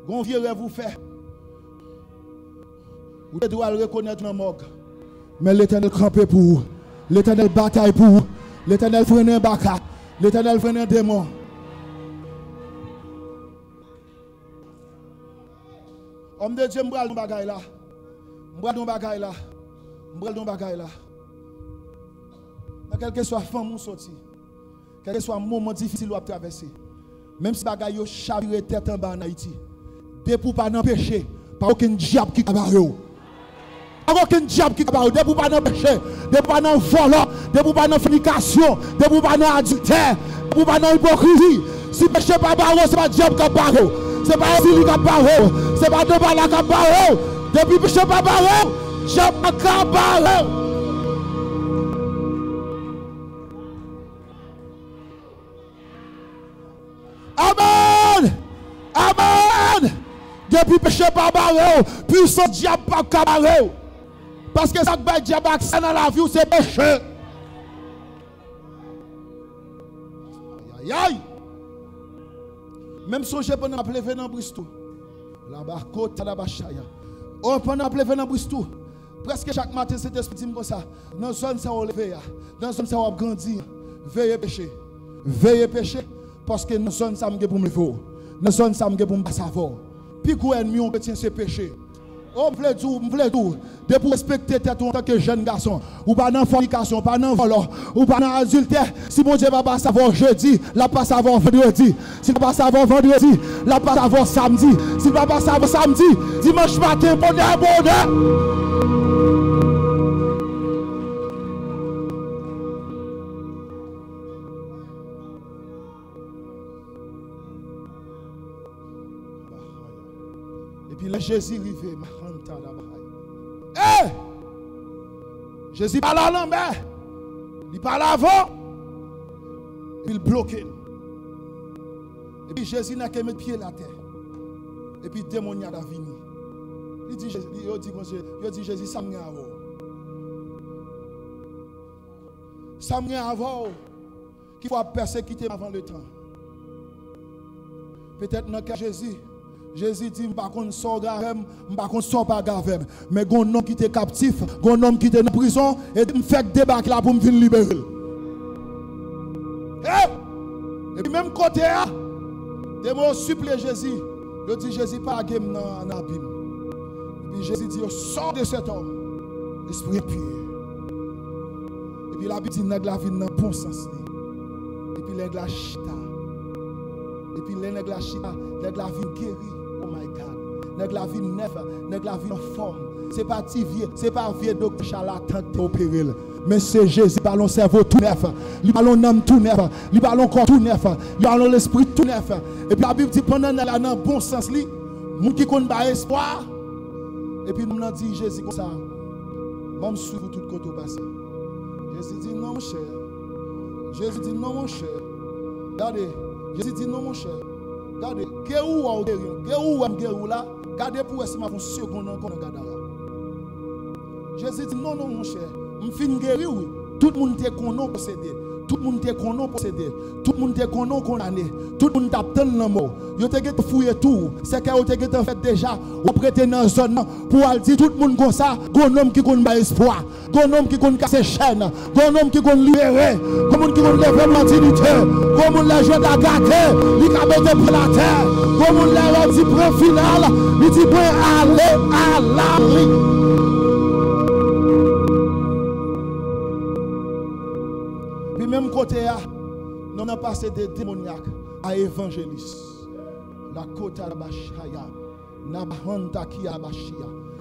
Gon vieux rêve vous fait. Vous devez le reconnaître dans le morgue. Mais l'Éternel campé pour vous. L'Éternel bataille pour vous. L'Éternel freine un baka. L'Éternel freine un démon. Homme de Dieu, je vais bagaille là. Quel que soit femme ou sorti, quel que soit un moment difficile à traverser, même si bagaille yo chavire tête en bas en Haïti, de pour pas n'empêcher, pas aucun diable qui cabarou. Pas aucun diable qui cabarou, de pour pas n'empêcher, de pour pas n'en volant, de pour pas n'en fornication, de pour pas n'en adultère, de pour pas n'en hypocrisie. Si péché pas barreau, c'est pas diable qui barreau, c'est pas Zili qui barreau, c'est pas Dobala qui barreau. Depuis péché pas barreau, diable qui barreau. Amen. Depuis péché pas barreau, puissant diable pas cabarou. Parce que ça que diable accès dans la vie, c'est péché. Aïe. Même songez pendant appeler venant Bristol. Là-bas, côte là-bas, chaya. Oh, pendant appeler venant Bristol. Presque chaque matin, cet esprit dit comme ça. Dans la zone, ça va lever. Dans la zone, ça va grandir. Veillez péché. Veillez péché. Parce que dans la zone, ça me pour me lever. Dans la zone, ça me pour me savoir. Puis quoi ennemi, on retient ce péché. Oh, me plaît tout. De pour respecter tête en tant que jeune garçon. Ou pas dans fornication, pas dans vol, ou pas dans adultère. Si mon Dieu va pas savoir jeudi, la pas savoir vendredi. Si va pas savoir vendredi, la pas savoir samedi. Si va pas savoir samedi, dimanche matin, bonheur. Et puis là, Jésus arrivé. Eh! Jésus parle à l'envers. Il parle avant. Il bloque. Et puis Jésus n'a qu'à mettre pied à la terre. Et puis démoniaque a venu. Il dit Jésus, ça me avant. Ça me avant. Qu'il faut persécuter avant le temps. Peut-être dans le cas de Jésus. Jésus dit, je ne sais pas si je sors gavem, je ne sais pas si je sors pas gavem. Mais il y a un homme qui était captif, il y a un homme qui était en prison, et il me fait débarquer là pour me venir libérer. Et puis même côté, des mots supplient Jésus. Il dit, Jésus pas game dans l'abîme. Et puis Jésus dit, sors de cet homme, esprit pur. Et puis la Bible dit, nèg la vie dans bon sens. Et puis nèg la chita. Et puis nèg la chita, nèg la vie guéri. Oh my God. Nèg la vie neuf, nèg la vie en forme. C'est pas vieux, c'est pas vieux docteur charlatan qui opéré. Mais c'est Jésus, il a cerveau tout neuf, il a l'âme tout neuf, il a le corps tout neuf, il a l'esprit tout neuf. Et puis la Bible dit, pendant qu'elle a un bon sens, les gens qui ont espoir, et puis nous avons dit Jésus comme ça, je vais suivre tout côté au passé. Jésus dit non mon cher, Jésus dit non mon cher, regardez, Jésus dit non mon cher, regardez, guérou là, regardez pour essayer de faire une seconde encore dans le Jésus dit non mon cher. Je suis guéri, oui. Tout le monde est connu possédé. Tout le monde est connu possédé. Tout le monde est connu condamné. Tout le monde a tenu le mot. Vous avez fouillé tout. C'est que vous avez fait déjà. Vous prêtez dans la zone pour dire tout le monde comme ça. Un homme qui a espoir. Un homme qui a cassé chaîne. Un homme qui a libéré. Un homme qui a levé l'antiquité. Un homme qui a joué la gâté. Il a mis pour la terre. Un homme qui a dit point final. Il dit point aller à l'abri. Même côté, nous avons passé des démoniaques à évangélistes. La côte à la bachaya, Nabahanta qui a bachia.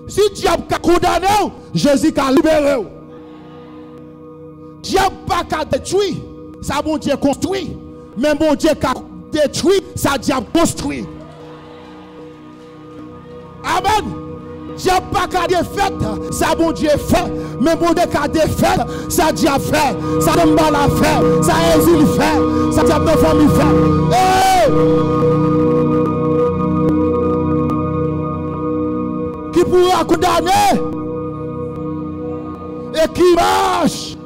Si diable a condamné, Jésus a libéré. Diable pas détruit, ça bon Dieu construit. Mais bon Dieu a détruit, ça diable construit. Amen. Diable pas qu'à défaite, ça bon Dieu fait. Mais bon Dieu qu'à défaite, ça Dieu fait. Ça donne pas la fait. Ça exil fait. Ça diable de famille fait. Hey! Qui pourra condamner? Et qui marche?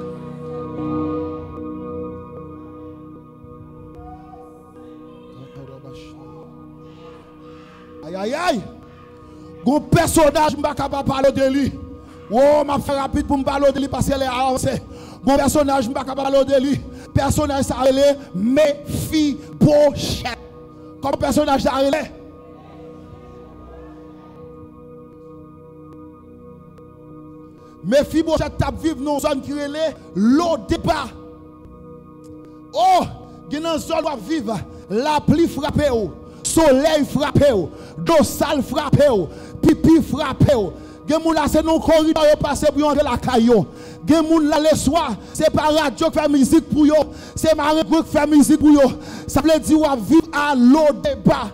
Aïe aïe aïe! Un personnage, je ne peux pas parler de lui. Oh, ma fait rapide pour me parler de lui parce qu'elle est avancée. Mon personnage, je ne peux pas parler de lui. Personnage, ça relève Mephibosheth. Comme personnage, ça relève. Mephibosheth tape vivre dans une zone qui relève l'eau départ. Oh, il y a une zone où vivre. La pluie frappe. Soleil frappe. D'eau sale frappe. Pipi frappe. Gen là c'est non corridor passer pour entrer la caillou. Gen là le soir, c'est pas radio qui fait musique pour yo, c'est maré qui fait musique pour yo. Ça veut dire ou vivre à l'eau débat.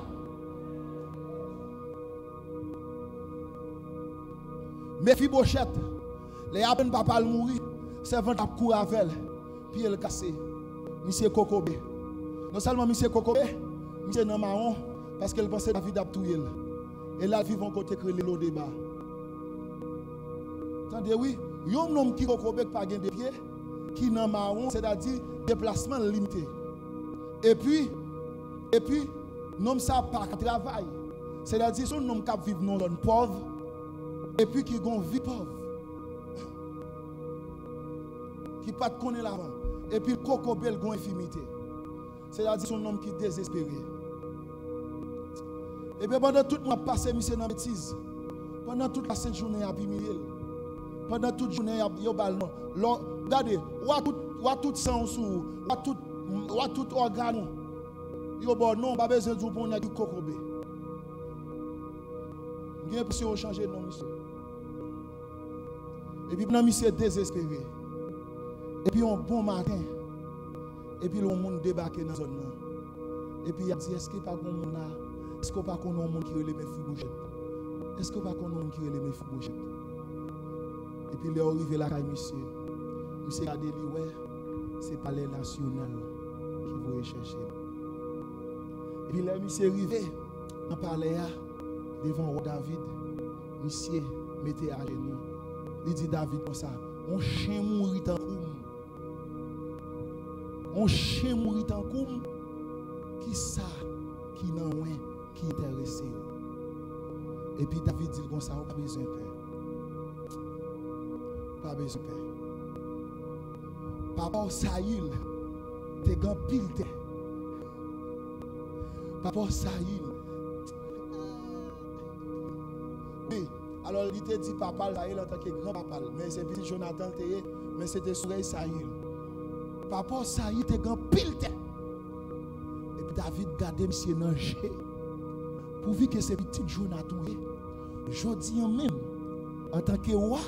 Mephibosheth, les apen papa le mourir, servant a couru avec elle, puis elle cassé. Monsieur Kokobe. Non seulement monsieur Kokobe, monsieur nan marron parce qu'elle pensait la vie d'Abtouil. Et là vivant côté que l'eau débat. Attendez, oui, il y a un homme qui n'a pas de pied, qui n'a marron, c'est-à-dire déplacement limité. Et puis, l'homme ça pas travail. C'est-à-dire, son homme qui vit dans une pauvre, et puis qui a une vie pauvre. Qui n'a pas de connaître l'avant. Et puis, Kokobel a une infimité. C'est-à-dire, son homme qui est désespéré. Et bien, pendant tout le monde passé, monsieur dans bêtise. Pendant toute la journée, il a humilié. Pendant toute la journée, il y a ballon. Regardez, ou à tout sang sous, ou à tout organe. Il y a bon non, pas besoin de dire pour nous Kokobé. Il y a l'impression de changer de nom, monsieur. Et puis, monsieur est désespéré. Et puis, un bon matin. Et puis, le monde débarque dans la zone. Et puis, il a dit, est-ce qu'il n'y a pas de monde là? Est-ce qu'il n'y a pas de monde qui relève Mephibosheth? Est-ce qu'il n'y a pas de monde qui relève Mephibosheth? Et puis il est arrivé là, monsieur. Monsieur a dit, ouais, c'est pas les national qui vont chercher. Et puis là, monsieur est arrivé, en palais devant roi David. Monsieur mettez à genoux. Il dit David comme ça, on chien mourit en coum. On chien mourit en coum. Qui ça qui n'a rien qui intéresse. Et puis David dit comme ça, pas besoin de peur. Pas besoin de peur. Papa Saïl, t'es grand pile. Papa Saïl. Oui, alors il te dit papa Saïl en tant que grand papa, mais c'est petit Jonathan, mais c'était Sourey Saïl. Papa Saïl, t'es grand pile. Et puis David gardait monsieur Nanger. Pourvu que ces petits Jonathan, je dis même, en tant que roi,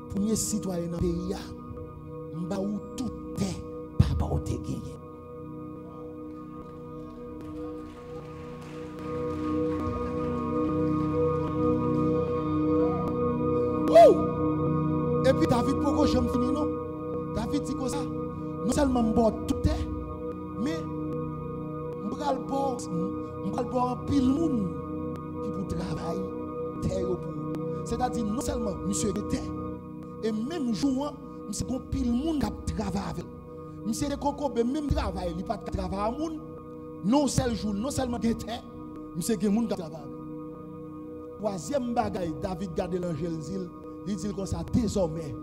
premier citoyen dans le pays, m'a ou tout est papa ou te gagné. Et puis David, pourquoi je me finis non? David dit comme ça, non seulement m'bord tout est, mais m'bral bord en pile moun qui pour travailler terre pour. C'est-à-dire non seulement monsieur était, et même jour monsieur bon pile moun qui travaille avec. Monsieur de coco même travail, il pas travail à moun. Non seul jour, non seulement était, monsieur qui moun qui travaille. Troisième bagaille, David garde l'angèle zil. Il dit comme ça, désormais,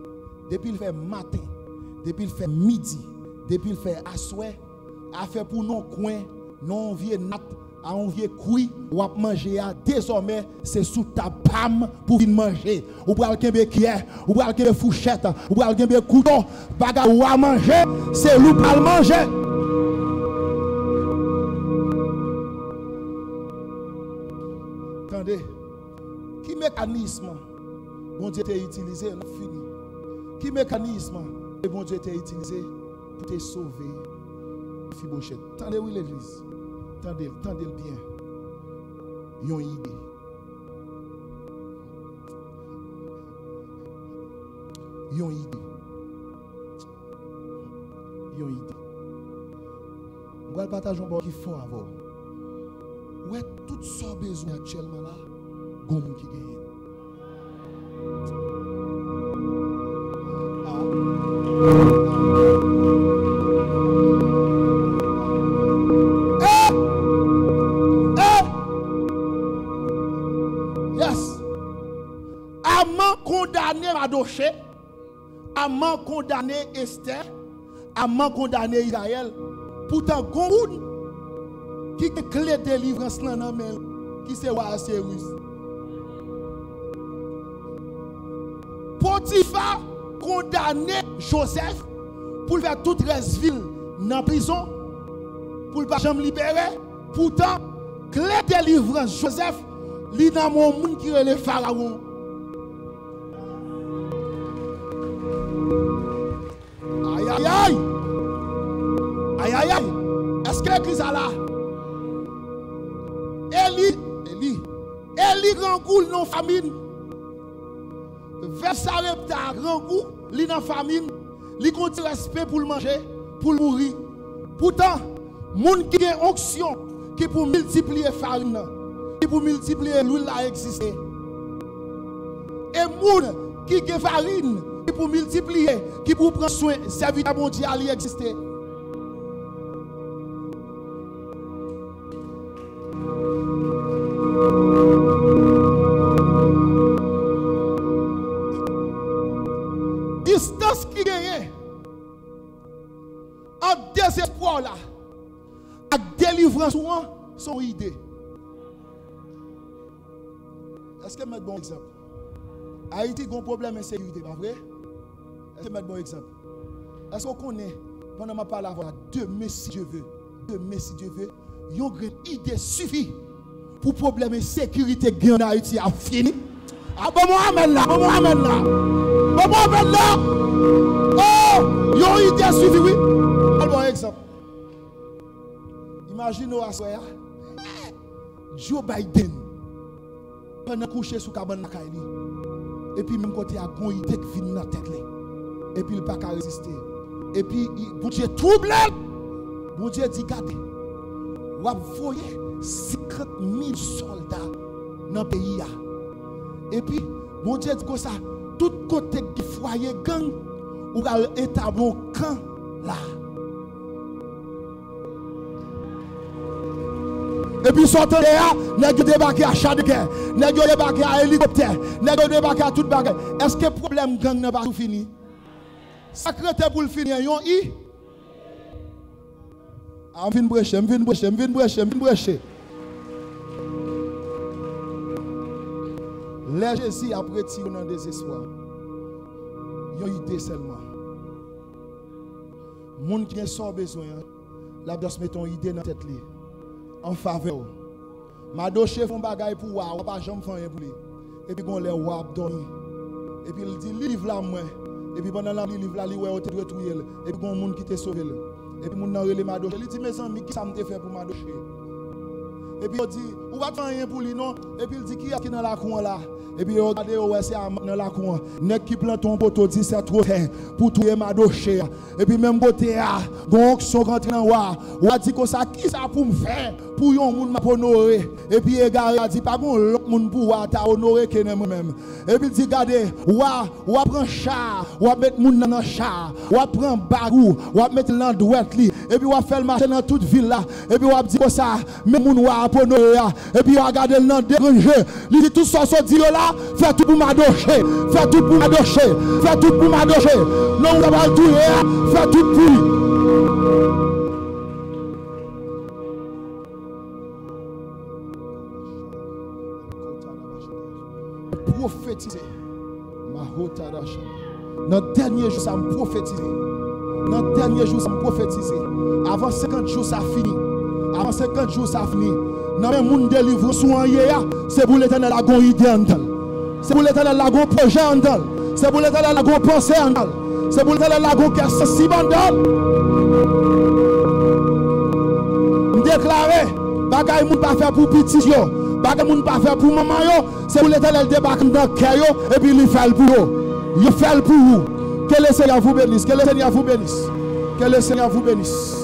depuis il fait matin, depuis il fait midi, depuis il fait assoir, à faire pour nos coins, non vieux nat, à un vieux couille, ou à manger, désormais, c'est sous ta pâme pour venir manger. Ou pour aller à cuillère, ou pour aller à fourchette, ou pour aller à couteau, bagarre ou à manger, c'est loup pour manger. Attendez, qui mécanisme? Bon Dieu t'a utilisé, on a fini. Qui mécanisme que bon Dieu t'a utilisé pour te sauver? Fibochette. Tendez oui l'église. Tendez bien. Yon idée. Yon idée. On va partager un bon qui faut avoir. Ouais, tout ça besoin actuellement là, gomme qui gagne. Yes. Amant condamné Madoché, amant condamné Esther, amant condamné Israël. Pourtant, Goun qui est clé de délivrance dans la main, qui c'est Assyrus. Potiphar condamné Joseph pour faire toute reste ville dans la prison, pour ne pas jamais libérer. Pourtant, clé de délivrance, Joseph, il y a un monde qui est le pharaon. Aïe aïe aïe. Aïe aïe aïe. Est-ce que l'église est là? Eli grand goût non famine. Vers Sarepta grand goût, li dans famine, li compte respect pour le manger, pour le mourir. Pourtant, moun qui a onction qui pour multiplier farine, qui pour multiplier l'huile a existé. Et moun qui a farine, qui pour multiplier, qui pour prendre soin, serviteur mondial a existé. Distance qui gagne en désespoir là, à délivrance son idée. Est-ce que je mets un bon exemple? Haïti a un problème d'insécurité, pas vrai? Est-ce que je mets un bon exemple? Est-ce qu'on connaît, pendant ma parole, avoir deux messi Dieu veut, il y a une idée suffit pour le problème d'insécurité en Haïti à fini? Ah bon, moi amène là, Oh, il y a une idée suffit, oui. Un bon exemple. Imaginez à soi, Joe Biden, pendant coucher sous cabane la Kaili. Et puis même côté a une idée qui vient dans la tête. Et puis il n'a pas qu'à résister. Et puis bon Dieu trouble. Bon Dieu dit regardez. Vous voyez 50 000 soldats dans le pays. Et puis bon Dieu dit comme ça. Tout côté qui foyer gang. Ou va établir un camp là. Et puis sortant de là, nèg débarqué à char de guerre, nèg débarqué à hélicoptère, nèg débarqué à toute bagarre. Est-ce que le problème gang n'est pas tout fini? Sacré pour le finir, yon i. Je viens brecher. Les Jésus après tiré dans le désespoir. Yon idée seulement. Moun qui a sans besoin, la doit se mettre une idée dans la tête en faveur. Ma doche font bagaille pour wa, pas jamais faire rien pour lui. Et puis on les wa dormir. Et puis il dit livre là moi. Et puis pendant la livre là, il ouais te retrouver. Et puis on monde qui te sauvé. Et puis moun nan relé ma doche. Il dit mes amis qui ça me fait pour ma doche. Et puis il dit ou va faire rien pour lui non. Et puis il dit qui est dans la cour là. Et puis regardez ouais c'est dans la cour. Nek qui plante ton poteau dit c'est trop pour tuer ma doche. Et puis même côté a gon son rentre dans wa. Ou dit comme ça qui ça pour me faire pour yon moun m'a honorer. Et puis égaré a dit pas bon l'autre moun pour wa ta honorer que moi même. Et puis il dit regardez ou prend char, ou mettre moun dans char, ou prend bagou, ou mettre dans douette li. Et puis ou faire marcher dans toute ville là. Et puis ou dit comme ça même moun wa pour honorer. Et puis ou regarder dans déranger. Il dit tout ça dit là. Fais tout pour ma doche. Fais tout pour ma doche. Fais tout pour ma doche. Non, on va tout faire. Fais tout pour lui. Prophétiser. Dans le dernier jour, ça me prophétiser. Dans le dernier jour, ça me prophétiser. Avant 50 jours, ça finit. Avant 50 jours, ça finit. Dans le monde délivre soigné, c'est pour l'éternel la gon idée en dedans. C'est pour l'éternel la gon projet en dedans. C'est pour l'éternel la gon pensée en dedans. C'est pour l'éternel la gon qui sensible en dedans. Je déclare, bagay moun pas faire pour petit yo, bagay moun pas faire pour maman yo, c'est pour l'éternel débarque dans cœur yo et puis il fait pour vous. Il fait pour vous. Que le Seigneur vous bénisse, que le Seigneur vous bénisse. Que le Seigneur vous bénisse.